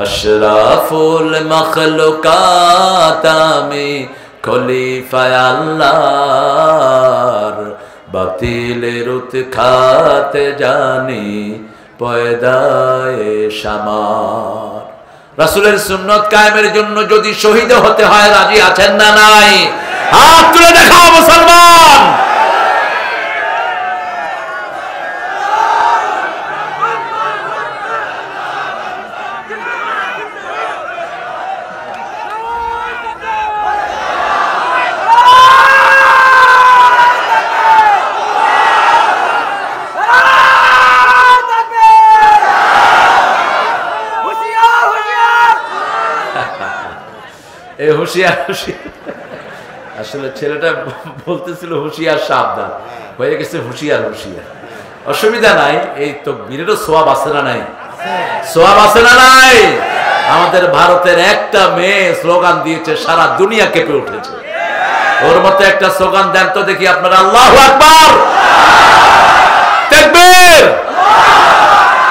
আশরাফুল মখলুকাত আমি, খলিফায়ে আল্লাহর, বাতিলের উৎখাতে জানি পয়দায়ে শামার। রাসূলের সুন্নাত কায়েমের জন্য যদি শহীদ হতে হয় রাজি আছেন না নাই? হাত তুলে দেখাও মুসলমান। হুশিয়ার হুশিয়ার, আসলে ছেলেটা বলতেছিল হুশিয়ার সাবধান, হয়ে গেছে হুশিয়ার হুশিয়ার। অসুবিধা নাই, এই তো বীরেরও সোয়াব আছে না নাই? সোয়াব আছে না নাই? আমাদের ভারতের একটা মেয়ে স্লোগান দিয়েছে, সারা দুনিয়া কেঁপে উঠেছে। ওর মতো একটা স্লোগান দেন তো দেখি আপনারা। আল্লাহু আকবার, তাকবীর,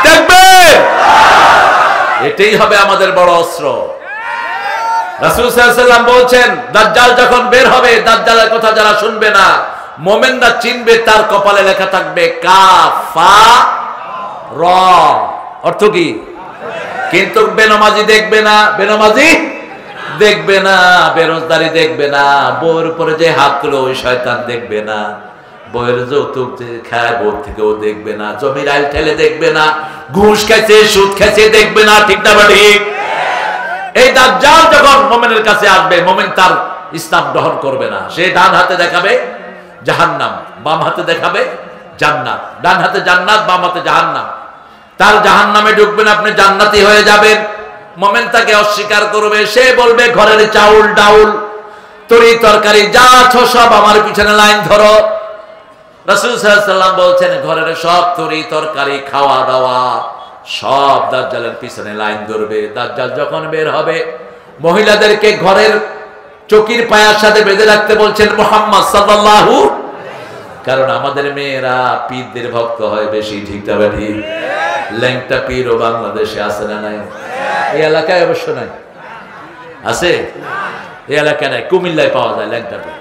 তাকবীর। এটাই হবে আমাদের বড় অস্ত্র। রাসূল সাল্লাল্লাহু আলাইহি ওয়াসাল্লাম বলছেন দাজ্জাল যখন বের হবে, দাজ্জালের কথা যারা শুনবে না, মুমিনরা চিনবে তার কপালে লেখা থাকবে কাফার। অর্থ কি? কিন্তু বেনামাজি দেখবে না, বেনামাজি দেখবে না, বেরোজগারি দেখবে না, বউয়ের উপরে যে হাত তুলে ওই শয়তান দেখবে না, বউয়ের যৌতুক খায় বউ থেকেও দেখবে না, জমির আইল ঠেলে দেখবে না, ঘুষ খাইছে সুদ খাইছে দেখবে না, ঠিক না ঠিক? এই দাজ্জাল যখন মুমিনের কাছে আসবে, মুমিন তার ইসলাম গ্রহণ করবে না। সে ডান হাতে দেখাবে জাহান্নাম, বাম হাতে দেখাবে জান্নাত। ডান হাতে জান্নাত, বাম হাতে জাহান্নাম। তার জাহান্নামে ঢুকবেন, আপনি জান্নাতি হয়ে যাবেন। মুমিন তাকে অস্বীকার করবে, সে বলবে ঘরের চাউল ডাউল তরি তরকারি যা আছো সব আমার পিছনে লাইন ধরো। রাসূল সাল্লাল্লাহু আলাইহি ওয়াসাল্লাম বলছেন ঘরের সব তরি তরকারি খাওয়া দাওয়া সব দাজ্জালের পিছনে লাইন ধরবে। দাজ্জাল যখন বের হবে, মহিলাদেরকে ঘরের চকির পায়ার সাথে বেঁধে রাখতে বলছেন মুহাম্মদ সাল্লাল্লাহু, কারণ আমাদের মেয়েরা পীরদের ভক্ত হয় বেশি, ঠিক না ঠিক? ল্যাংটা পীরও বাংলাদেশে আছে না নাই? এই এলাকায় অবশ্য নাই, আছে? এই এলাকায় নাই, কুমিল্লায় পাওয়া যায় ল্যাংটা পীর।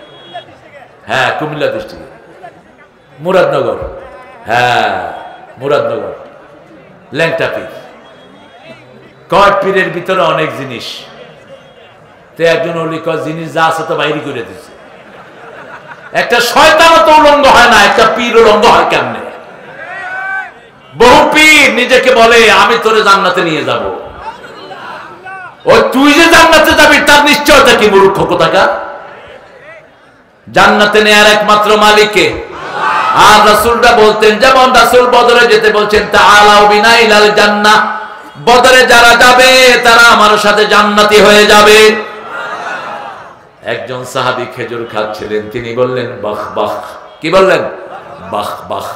হ্যাঁ, কুমিল্লা ডিস্ট্রিক্টে মুরাদনগর, হ্যাঁ মুরাদনগর ল্যাংটা পীর। কয় পীরের ভিতরে অনেক জিনিস, তো একজন ওলি কয় জিনিস যা আছে তো বাইরে করে দিচ্ছে। একটা শয়তানও তো উলঙ্গ হয় না, একটা পীর উলঙ্গ হয় কেমনে? বহু পীর নিজেকে বলে আমি তোরে জান্নাতে নিয়ে যাব। ওই তুই যে জান্নাতে যাবি তার নিশ্চয়তা কি মূর্খ কোথাকার? জান্নাতে নেয়ার একমাত্র মালিককে। আর রাসূলটা বলতেন, যেমন রাসূল বদরে যেতে বলছেন তাআলাউ বিনা ইলাল জান্নাহ, বদরে যারা যাবে তারা আমার সাথে জান্নাতি হয়ে যাবে। একজন সাহাবী খেজুর খাচ্ছিলেন, তিনি বললেন বাহ বাহ। কি বললেন? বাহ বাহ।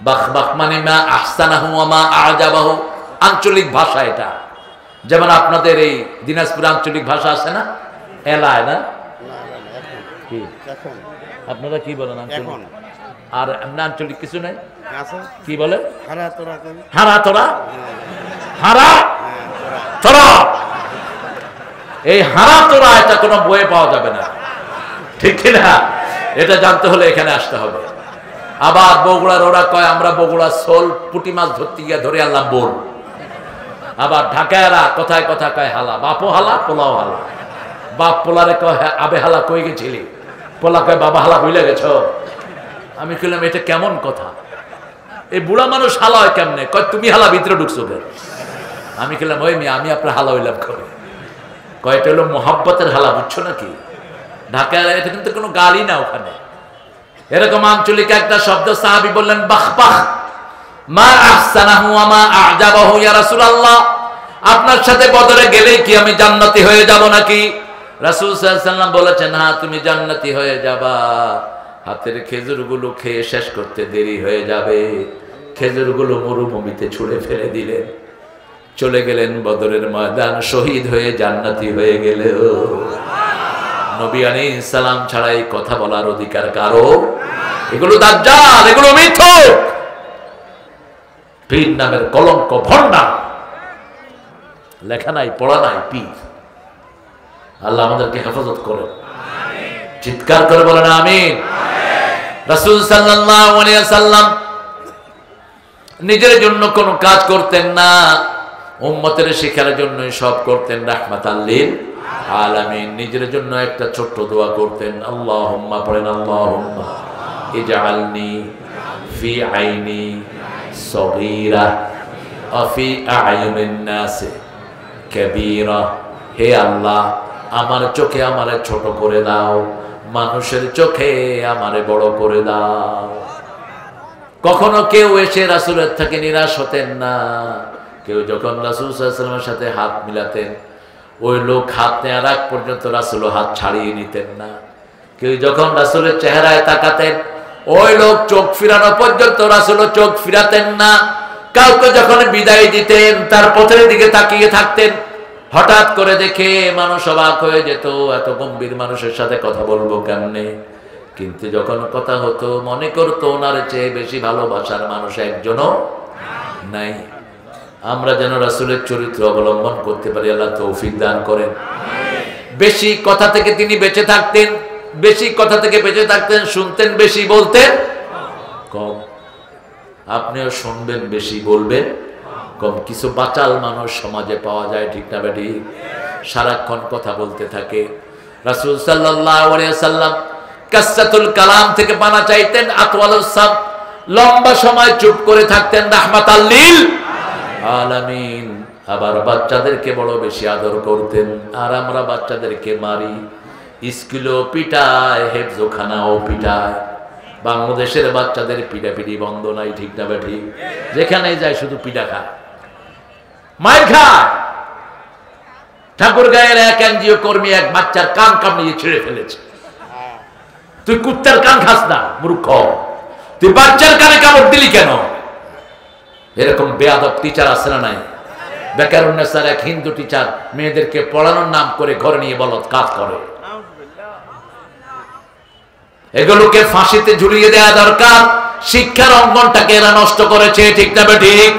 বাহ বাহ মানে মা আহসানাহু ওয়া মা আ'জাবাহু, আঞ্চলিক ভাষা এটা। যেমন আপনাদের এই দিনাজপুর আঞ্চলিক ভাষা আছে না, এলায় না, কি আপনারা কি বলেন আঞ্চলিক? আর এমনি আঞ্চলিক কিছু নেই, কি বলে? হারা তোরা, হারা তোরা। এই হারা তোরা এটা কোনো বইয়ে পাওয়া যাবে না, ঠিক কিনা? এটা জানতে হলে এখানে আসতে হবে। আবার বগুড়ার ওরা কয় আমরা বগুড়া সোল পুঁটি মাছ ধরতে গিয়ে ধরে আনলাম বোল। আবার ঢাকায়রা কথায় কথা কয় হালা, বাপও হালা পোলাও হালা। বাপ পোলারে কয় আবে হালা কই গেছিলি, পোলা কয় বাবা হালা ভুলে গেছ। আমি কইলাম এটা কেমন কথা, এই বুড়া মানুষ হালা হয় কেমনে? কয় তুমি হালা ভিতরে ঢুকছো কেন? আমি কইলাম ওই মেয়ে আমি আপনার হালা হইলাম কবে? কয়টা হলো মোহাব্বতের হালা, বুঝছো নাকি? ঢাকায় এটা কিন্তু কোনো গালি না ওখানে। এরকম আঞ্চলিক একটা শব্দ সাহাবী বললেন বাহ বাহ, মা আহসানাহু ওয়া মা আ'জাবাহু ইয়া রাসূলুল্লাহ, আপনার সাথে বদরে গেলেই কি আমি জান্নাতি হয়ে যাব নাকি? রাসূল সাল্লাল্লাহু আলাইহি ওয়াসাল্লাম বলেছেন হ্যাঁ তুমি জান্নাতি হয়ে যাবা, হাতের খেজুরগুলো খেয়ে শেষ করতে দেরি হয়ে যাবে। খেজুরগুলো মরুভূমিতে ছুঁড়ে ফেলে দিলেন, চলে গেলেন বদরের ময়দান, শহীদ হয়ে জান্নাতি হয়ে গেলেও নবী আলাইহিস সালাম ছাড়া এই কথা বলার অধিকার কারো? এগুলো দাজ্জাল, এগুলো মিথ্যুক, পীর নামের কলঙ্ক, ভণ্ডা। লেখা নাই পড়া নাই পীর। আল্লাহ আমাদেরকে হেফাজত করেন, চিৎকার করে বলেন আমিন। রাসূল সাল্লাল্লাহু আলাইহি ওয়াসাল্লাম নিজের জন্য কোনো কাজ করতেন না, উম্মতের শিক্ষার জন্যই সব করতেন। রাহমাতাল লিল আলামিন। নিজের জন্য একটা ছোট্ট দোয়া করতেন, আল্লাহুম্মা, পড়েন আল্লাহুম্মা ইজআলনি ফি আইনি সগীরা ওয়া ফি আ'য়ুনিন নাস কাবীরা। হে আল্লাহ আমার চোখে আমারে ছোট করে দাও, মানুষের চোখে আমারে বড় করে দাও। কখনো কেউ এসে রাসূলের থেকে নিরাশ হতেন না। কেউ যখন রাসূল সাল্লাল্লাহু আলাইহি ওয়াসাল্লামের সাথে হাত মিলাতেন, ওই লোক হাত নেওয়ার আগ পর্যন্ত রাসূল হাত ছাড়িয়ে নিতেন না। কেউ যখন রাসূলের চেহারায় তাকাতেন, ওই লোক চোখ ফিরানো পর্যন্ত রাসূল চোখ ফিরাতেন না। কাউকে যখন বিদায় দিতেন তার পথের দিকে তাকিয়ে থাকতেন। হঠাৎ করে দেখে মানুষ অবাক হয়ে যেত, এত গম্ভীর মানুষের সাথে কথা বলবো কেমনে? কিন্তু যখন কথা হতো মনে করতো ওনার চেয়ে বেশি ভালোবাসার মানুষ একজনও নাই। আমরা যেন রাসূলের চরিত্র অবলম্বন করতে পারি, আল্লাহ তৌফিক দান করেন। বেশি কথা থেকে তিনি বেঁচে থাকতেন, বেশি কথা থেকে বেঁচে থাকতেন, শুনতেন বেশি, বলতেন কম। আপনিও শুনবেন বেশি, বলবেন কম। কিছু বাচাল মানুষ সমাজে পাওয়া যায়, ঠিক না বেটি? সারাক্ষণ কথা বলতে থাকে। রাসূল সাল্লাল্লাহু আলাইহি ওয়াসাল্লাম কাসসাতুল কালাম থেকে পানা চাইতেন, আতওয়ালুস সাম, লম্বা সময় চুপ করে থাকতেন, রাহমাতাল লিল আলামিন। আবার বাচ্চাদেরকে বড় বেশি আদর করতেন। আর আমরা বাচ্চাদেরকে মারি, স্কুলেও পিটায়, হেফজোখানাও পিটায়। বাংলাদেশের বাচ্চাদের পিটাপিটি বন্ধ নাই, ঠিক না বেটি? যেখানে যায় শুধু পিটা খায়, মার খায়। ঠাকুরগাঁয়ের এক এনজিও কর্মী এক বাচ্চার কান কামড়িয়ে ছিঁড়ে ফেলেছে। তুই কুত্তার কান খাস না মূর্খ, তুই বাচ্চার কানে কামড় দিলি কেন? এরকম বেয়াদব টিচার আছে না নাই? বেকারুন্নেসার এক হিন্দু টিচার মেয়েদেরকে পড়ানোর নাম করে ঘরে নিয়ে বলৎকার করে। এগুলোকে ফাঁসিতে ঝুলিয়ে দেওয়া দরকার। শিক্ষার অঙ্গনটাকে এরা নষ্ট করেছে, ঠিক না ঠিক?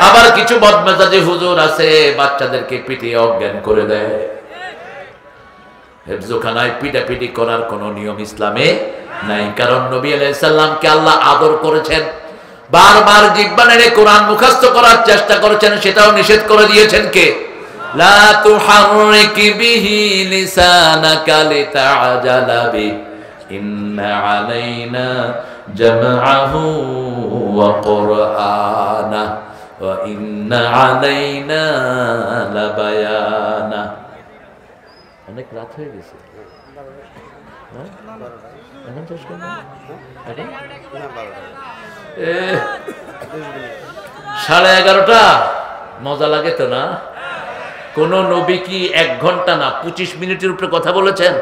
আবার কিছু বদমেজাজি হুজুর আছে, বাচ্চাদেরকে পিটিয়ে অজ্ঞান করে দেয়। হেফজোখানায় পিটাপিটি করার কোন নিয়ম ইসলামে নাই, কারণ নবী আলাইহিস সালামকে আল্লাহ আদর করেছেন। বারবার জিহ্বা নেড়ে কোরআন মুখস্থ করার চেষ্টা করেছেন, সেটাও নিষেধ করে দিয়েছেন কে? লা তুহাররিক বিহি লিসানাকা লিতাআজালা বি ইন্না আলাইনা জামআহু ওয়া কুরআনা ওয়া ইন্না আলাইনা লাবায়ানা। অনেক রাত হয়ে গেছে, এখন শেষ করব। 11:30 মজা লাগে তো না? কোন নবী কি 1 ঘন্টা না 25 মিনিটের উপরে কথা বলেছেন?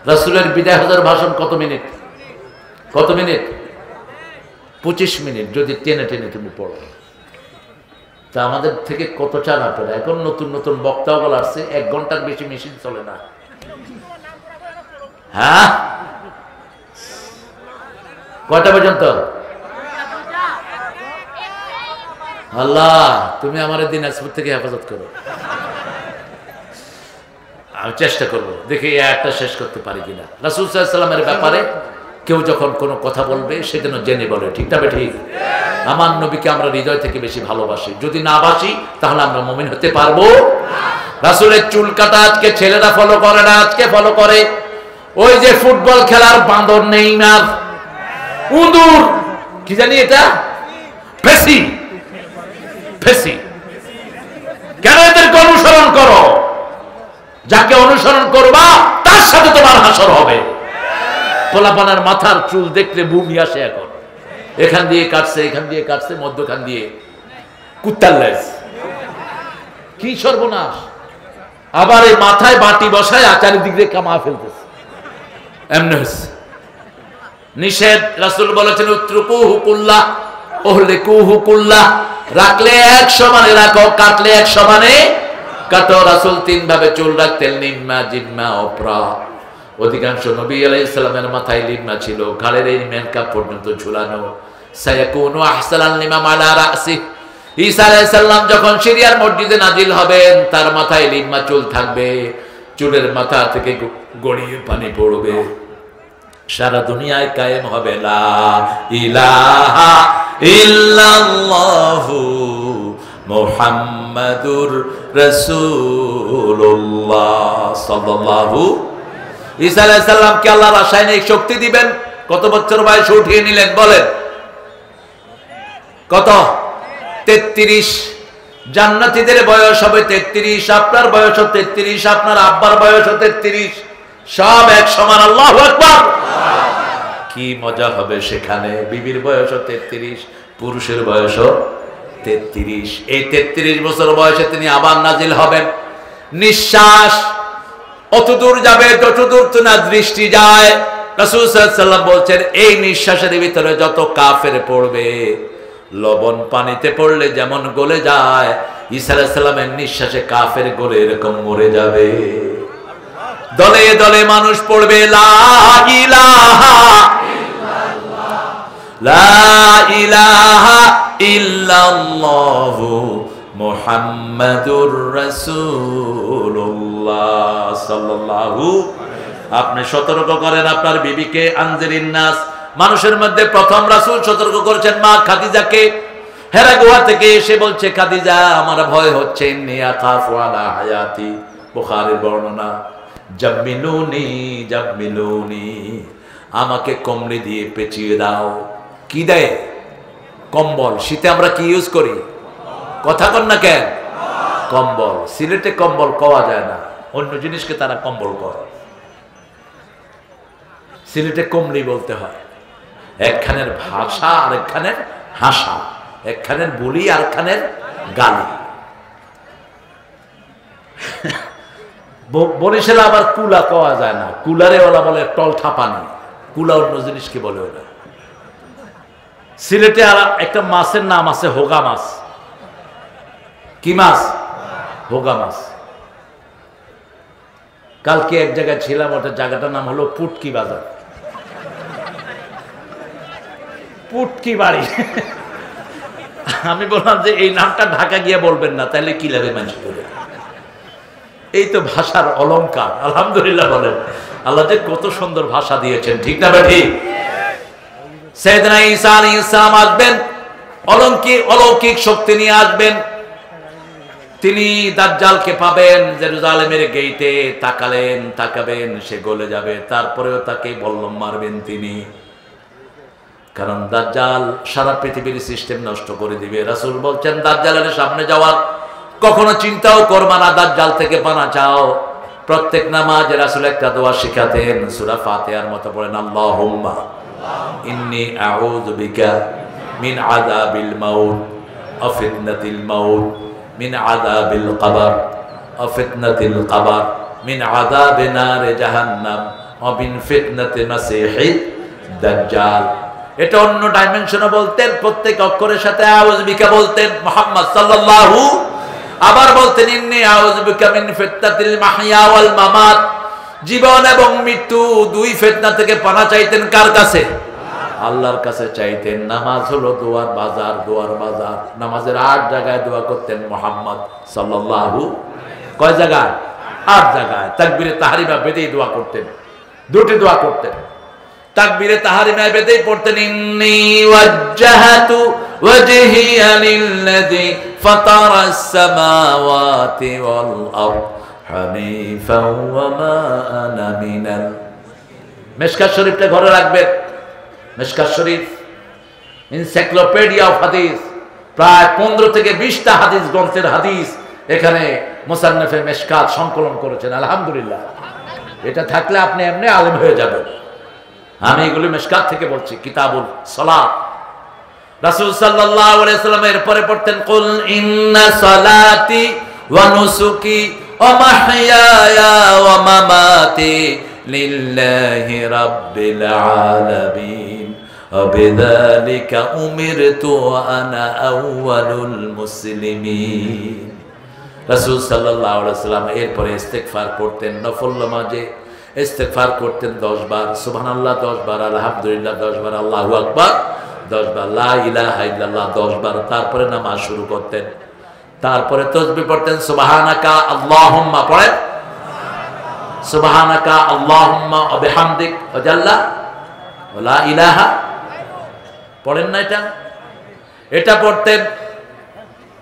রাসূলের বিদায় হজের ভাষণ কত মিনিট? কত মিনিট? 25 মিনিট। যদি টেনে টেনে তুমি পড়ো, তা আমাদের থেকে কত চান আপনারা? এখন নতুন নতুন বক্তাগুলো আসছে, 1 ঘন্টার বেশি মেশিন চলে না। হ্যাঁ, কয়টা পর্যন্ত? আল্লাহ তুমি আমার দিনাজপুর থেকে হেফাজত করো। আমি চেষ্টা করব, দেখি এই আয়াতটা শেষ করতে পারি কিনা। রাসূল সাল্লাল্লাহু আলাইহি ওয়াসাল্লামের ব্যাপারে কেউ যখন কোনো কথা বলবে সেজন্য জেনে বলে, ঠিক না ঠিক? আমার নবীকে আমরা হৃদয় থেকে বেশি ভালোবাসি। যদি না বাসি তাহলে আমরা মুমিন হতে পারবো? রাসূলের চুল কাটা আজকে ছেলেরা ফলো করে না, আজকে ফলো করে ওই যে ফুটবল খেলার বাঁদর নেইমার, উদুর কি জানি এটা, ফেসি ফেসি। কেন এদেরকে অনুসরণ করো? যাকে অনুসরণ করবা তার সাথে তোমার হাসর হবে। পোলাপানার মাথার চুল দেখলে ভূমি আসে। এখন এখান দিয়ে কাটছে, এখান দিয়ে কাটছে, মধ্যখান দিয়ে কুত্তার লেজ। কি সর্বনাশ! আবার এই মাথায় বাটি বসায় আচারের দিক দিয়ে কামা ফেলতেছে। এমনি হচ্ছে নিষেধ। রাসূল বলেছেন উত্রুকুহু কুল্লাহ ওহলিকুহু কুল্লাহ, রাখলে 1 সমানে রাখো, কাটলে 1 সমানে কাটো। রাসূল 3 ভাবে চুল রাখতেন, নিম্মা, জিম্মা, ওপরা। অধিকাংশ নবী আলাইহিস সালামের মাথায় লিম্মা ছিল, ঘাড়ের এই মেনকাপ পর্যন্ত ঝুলানো। সায়াকুনু আহসানাল লিমাম আলা রাসি। ঈসা আলাইহিস সালাম যখন সিরিয়ার মসজিদে নাজিল হবেন, তার মাথায় লিম্মা চুল থাকবে, চুলের মাথা থেকে গড়িয়ে পানি পড়বে। সারা দুনিয়ায় কায়েম হবে লা ইলাহা ইল্লাল্লাহু মুহাম্মাদুর রাসূলুল্লাহ সাল্লাল্লাহু। ঈসা আলাইহিস সালামকে আল্লাহ রাসায়নিক শক্তি দিবেন। কত বছর বয়সে উঠিয়ে নিলেন বলেন? কত? 33। জান্নাতীদের বয়স হবে 33, আপনার বয়স 33, আপনার আব্বার বয়স 33, সব এক সমান। আল্লাহু আকবার! কি মজা হবে সেখানে। বিবির বয়স 33, পুরুষের বয়স 33। এই 33 বছর বয়সে তিনি আবার নাজিল হবেন। নিঃশ্বাস অতদূর যাবে যতদূর না দৃষ্টি যায়। রাসূল সাল্লাল্লাহু আলাইহি ওয়াসাল্লাম বলছেন, এই নিঃশ্বাসের ভিতরে যত কাফের পড়বে, লবণ পানিতে পড়লে যেমন গলে যায়, ঈসা আলাইহিস সালামের নিঃশ্বাসে কাফের গলে এরকম মরে যাবে। দলে দলে মানুষ পড়বে লা ইলাহা ইল্লাল্লাহ, লা ইলাহা ইল্লাল্লাহু মুহাম্মাদুর রাসূলুল্লাহ সাল্লাল্লাহু। আপনি সতর্ক করেন আপনার বিবিকে। আনজিরিন নাস, মানুষের মধ্যে প্রথম রাসূল সতর্ক করেছেন মা খাদিজাকে। হেরা গুহা থেকে এসে বলছে, খাদিজা আমার ভয় হচ্ছে, ইন্নী আখাফু আলা হায়াতি। বুখারীর বর্ণনা, জাম্মিলুনি জাম্মিলুনি, আমাকে কম্বল দিয়ে পেঁচিয়ে দাও। কি দেয়? কম্বল। শীতে আমরা কি ইউজ করি? কথা কন না কেন? কম্বল। সিলেটে কম্বল পাওয়া যায় না, অন্য জিনিসকে তারা কম্বল করে। সিলেটে কমলি বলতে হয়। একখানের ভাষা আর একখানের হাসা, একখানের বলি আর একখানের গালি। বরিশালে আবার কুলা পাওয়া যায় না, কুলারে ওলা বলে টলঠা পানি। কুলা অন্য জিনিসকে বলে ওরা। সিলেটে আর একটা মাছের নাম আছে হোগা মাছ। কি মাছ? হোগা মাছ। কালকে এক জায়গায় ছিলাম, ওটা জায়গাটার নাম হলো পুটকি বাজার, পুটকি বাড়ি। আমি বললাম যে এই নামটা ঢাকা গিয়ে বলবেন না, তাহলে কি লাগে মানুষ বলে। এই তো ভাষার অলংকার। আলহামদুলিল্লাহ বলেন, আল্লাহ যে কত সুন্দর ভাষা দিয়েছেন, ঠিক না ঠিক? সাইয়েদনা ঈসা আলাইহিস সালাম আসবেন, অলৌকিক শক্তি নিয়ে আসবেন। তিনি দাজ্জালকে পাবেন জেরুজালেমের গেইটে। তাকাবেন, সে গলে যাবে, তারপরেও তাকে বল্লম মারবেন তিনি। কারণ দাজ্জাল সারা পৃথিবীর সিস্টেম নষ্ট করে দিবে। রাসূল বলছেন, দাজ্জালের সামনে যাওয়ার কখনো চিন্তাও করবা না, দাজ্জাল থেকে পানা চাও। প্রত্যেক নামাজে রাসূল একটা দোয়া শিখাতেন, সূরা ফাতিহার মতো পড়েন, আল্লাহুম্মা ইন্নী আউযু বিকা মিন আযাবিল মাউত ওয়া ফিতনাতিল মাউত মিন আযাবিল কবর ওয়া ফিতনাতিল কবর মিন আযাবি নারে জাহান্নাম ওয়া মিন ফিতনাতি মাসিহিদ দাজ্জাল। এটা অন্য ডাইমেনশনে বলতেন, প্রত্যেক অক্ষরের সাথে আউযু বিকা বলতেন মুহাম্মদ সাল্লাল্লাহু, আবার বলতেন ইন্নী আউযু বিকা মিন ফিতনাতিল মাহইয়া ওয়াল মামাত, জীবন এবং মৃত্যু দুই ফিতনা থেকে পানা চাইতেন কার কাছে? আল্লাহর কাছে চাইতেন। নামাজ হলো দোয়ার বাজার, দোয়ার বাজার। নামাজের 8 জায়গায় দোয়া করতেন মুহাম্মদ সাল্লাল্লাহু, কয় জায়গায়? 8 জায়গায়। তাকবীরে তাহরিমা বেঁধেই দোয়া করতেন, দুটি দোয়া করতেন। তাকবীরে তাহরিমা বেঁধেই পড়তেন ইন্নী ওয়াজ্জাহাতু ওয়াজহিয়া লিল্লাযী ফাতারাস সামাওয়াতি ওয়াল আরদ হানিফাও ওয়া মা আনা মিনাল। মিশকাত শরীফটা ঘরে রাখবেন। মিশকাত শরীফ এনসাইক্লোপিডিয়া অফ হাদিস, প্রায় 15 থেকে 20টা হাদিস গ্রন্থের হাদিস এখানে মুসান্নিফে মিশকাত সংকলন করেছেন। আলহামদুলিল্লাহ, এটা থাকলে আপনি এমনি আলেম হয়ে যাবেন। আমি এগুলো মিশকাত থেকে বলছি। কিতাবুল সালাত, রাসূল সাল্লাল্লাহু আলাইহি ওয়াসাল্লাম এরপরে পড়তেন কুল ইন্না সালাতি ওয়া নুসুকি ওয়া মাহইয়ায়া ওয়া মামাতি লিল্লাহি রাব্বিল আলামিন ওয়া বিযালিকা উমিরতু ওয়া আনা আউয়ালুল মুসলিমিন। রাসূল সাল্লাল্লাহু আলাইহি ওয়াসাল্লাম এরপরে ইস্তিগফার করতেন, নফল নামাজে ইস্তিগফার করতেন 10 বার, সুবহানাল্লাহ 10 বার, আলহামদুলিল্লাহ 10 বার, আল্লাহু আকবার 10 বার, লা ইলাহা ইল্লাল্লাহ 10 বার। তারপরে নামাজ শুরু করতেন। তারপরে তাসবিহ পড়তেন সুবহানাকা আল্লাহুম্মা, পড়েন সুবহানাকা আল্লাহুম্মা ওয়া বিহামদিক ওয়া জাল্লা ওয়া লা ইলাহা, পড়েন না এটা? এটা পড়তেন।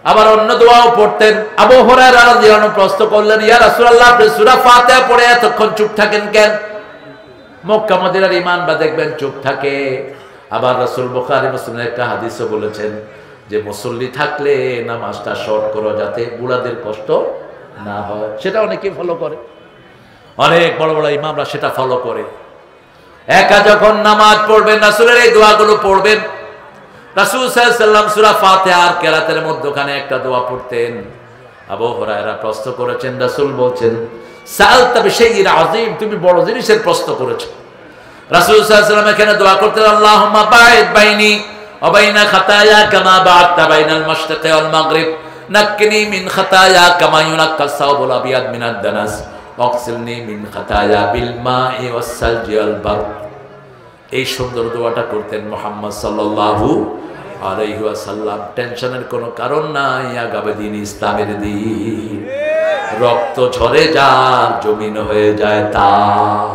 আবার অন্য দোয়াও পড়তেন। আবু হুরায়রা রাদিয়াল্লাহু আনহু প্রশ্ন করলেন, ইয়া রাসূলুল্লাহ, আপনি সূরা ফাতিহা পড়ে এতক্ষণ চুপ থাকেন কেন? মক্কা মদিনার ঈমান বা দেখবেন চুপ থাকে। আবার রাসূল বুখারী মুসলিমের একটা হাদিসও বলেছেন যে মুসল্লি থাকলে নামাজটা শর্ট করো যাতে বুড়াদের কষ্ট না হয়। সেটা অনেকেই ফলো করে, অনেক বড় বড় ইমামরা সেটা ফলো করে। একা যখন নামাজ পড়বেন রাসূলের এই দোয়াগুলো পড়বেন। রাসূল সাল্লাল্লাহু আলাইহি ওয়াসাল্লাম সূরা ফাতিহা আর কেরাতের মধ্যখানে একটা দোয়া পড়তেন। আবু হুরায়রা প্রশ্ন করেছেন, রাসূল বলছেন সালতা বিশাইইন আযীম, তুমি বড় জিনিসের প্রশ্ন করেছো। রাসূল সাল্লাল্লাহু আলাইহি ওয়াসাল্লাম এখানে দোয়া করতেন আল্লাহুম্মা বা'id বাইনি ওয়া বাইনা খাতায়া কামা বা'adta বাইনাল মাশরিকি ওয়াল মাগরিব নাক্কিনি মিন খাতায়া কামা ইউনাক্কাস সাওবুল আবিয়াদ মিনাদ দানাস ওয়াগসিলনি মিন খাতায়া বিল মা'i ওয়াস সালজি ওয়াল বারদ। এই সুন্দর দোয়াটা করতেন মুহাম্মদ সাল্লাল্লাহু আলাইহি ওয়াসাল্লাম। টেনশনের কোনো কারণ নাই, আগাবে দিন ইসলামের দিন। রক্ত ঝরে যার জমিন হয়ে যায় তার।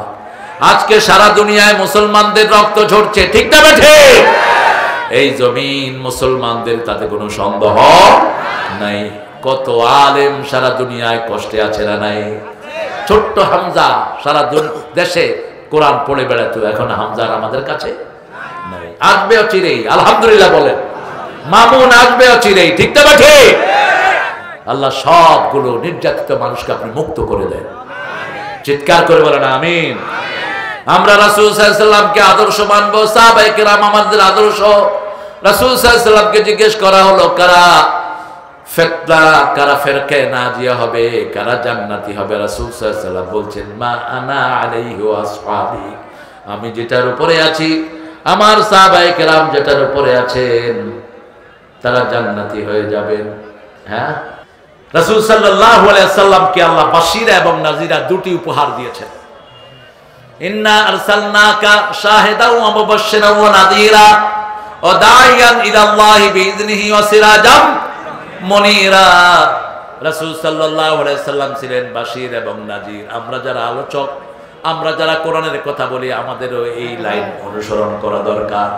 আজকে সারা দুনিয়ায় মুসলমানদের রক্ত ঝরছে, ঠিক না ঠিক? এই জমিন মুসলমানদের, তাতে কোনো সন্দেহ নাই। কত আলেম সারা দুনিয়ায় কষ্টে আছে না নাই? ছোট্ট হামজা সারা দেশে কোরআন পড়ে বেড়াতো, এখন হামজার আমাদের কাছে নাই। আসবে অচিরেই, আলহামদুলিল্লাহ বলেন। মামুন আসবে অচিরেই, ঠিক না ঠিক? আল্লাহ সবগুলো নির্যাতিত মানুষকে আপনি মুক্ত করে দেন। চিৎকার করে বলেন আমিন। আমরা রাসূল সাল্লাল্লাহু আলাইহি ওয়াসাল্লামকে আদর্শ মানবো, সাহাবায়ে কেরাম আমাদের আদর্শ। রাসূল সাল্লাল্লাহু আলাইহি ওয়াসাল্লামকে জিজ্ঞেস করা হলো কারা ফিতনা, কারা ফিরকে নাজিয়া হবে, কারা জান্নাতি হবে। রাসূল সাল্লাল্লাহু আলাইহি ওয়াসাল্লাম বলছেন মা আনা আলাইহি ওয়া আসহাবি, আমি যেটার উপরে আছি, আমার সাহাবায়ে কেরাম যেটার উপরে আছেন, তারা জান্নাতি হয়ে যাবেন। হ্যাঁ, রাসূল সাল্লাল্লাহু আলাইহি ওয়াসাল্লামকে আল্লাহ বাশীরা এবং নাযীরা দুটি উপহার দিয়েছেন। ইন্না আরসালনাকা শাহিদাও ওয়া মুবাশশিরাও ওয়া নাযীরা ওয়া দাঈয়ান ইলাল্লাহি বিইযনিহি ওয়া সিরাজাম মুনীরা। রাসূল সাল্লাল্লাহু আলাইহি ওয়াসাল্লাম ছিলেন বাশীর এবং নাযীর। আমরা যারা আলোচক, আমরা যারা কোরআনের কথা বলি, আমাদেরও এই লাইন অনুসরণ করা দরকার।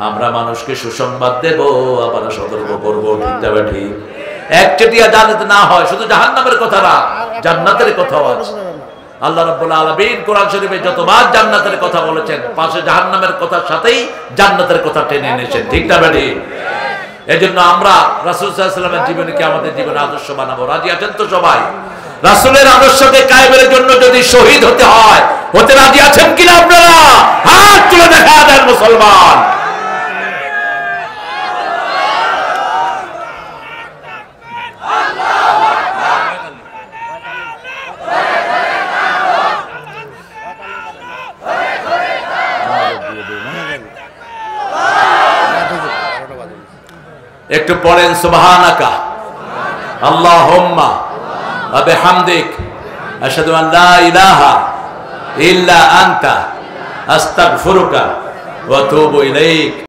আমরা মানুষকে সুসংবাদ দেব, আবার সতর্ক করব, ঠিক যাবে ঠিক? একচেটিয়া জান্নাত না হয়, শুধু জাহান্নামের কথা না, জান্নাতের কথাও আছে। আল্লাহ রাব্বুল আলামিন কোরআন শরীফে যতবার জান্নাতের কথা বলেছেন, পাশে জাহান্নামের কথার সাথেই জান্নাতের কথা টেনে এনেছেন, ঠিক না বেটি? এজন্য আমরা রাসূল সাল্লাল্লাহু আলাইহি ওয়াসাল্লামের জীবনকে আমাদের জীবনের আদর্শ বানাবো। রাজি আছেন তো সবাই? রাসূলের আদর্শকে কায়েমের জন্য যদি শহীদ হতে হয়, হতে রাজি আছেন কিনা আপনারা? হাত তুলে দেখা দেন মুসলমান। আল্লাহু একটু পড়েন সুবহানাকা আল্লাহুম্মা ওয়া বিহামদিক আশহাদু আন লা ইলাহা ইল্লা আনতা আস্তাগফিরুকা ওয়া আতুবু ইলাইক।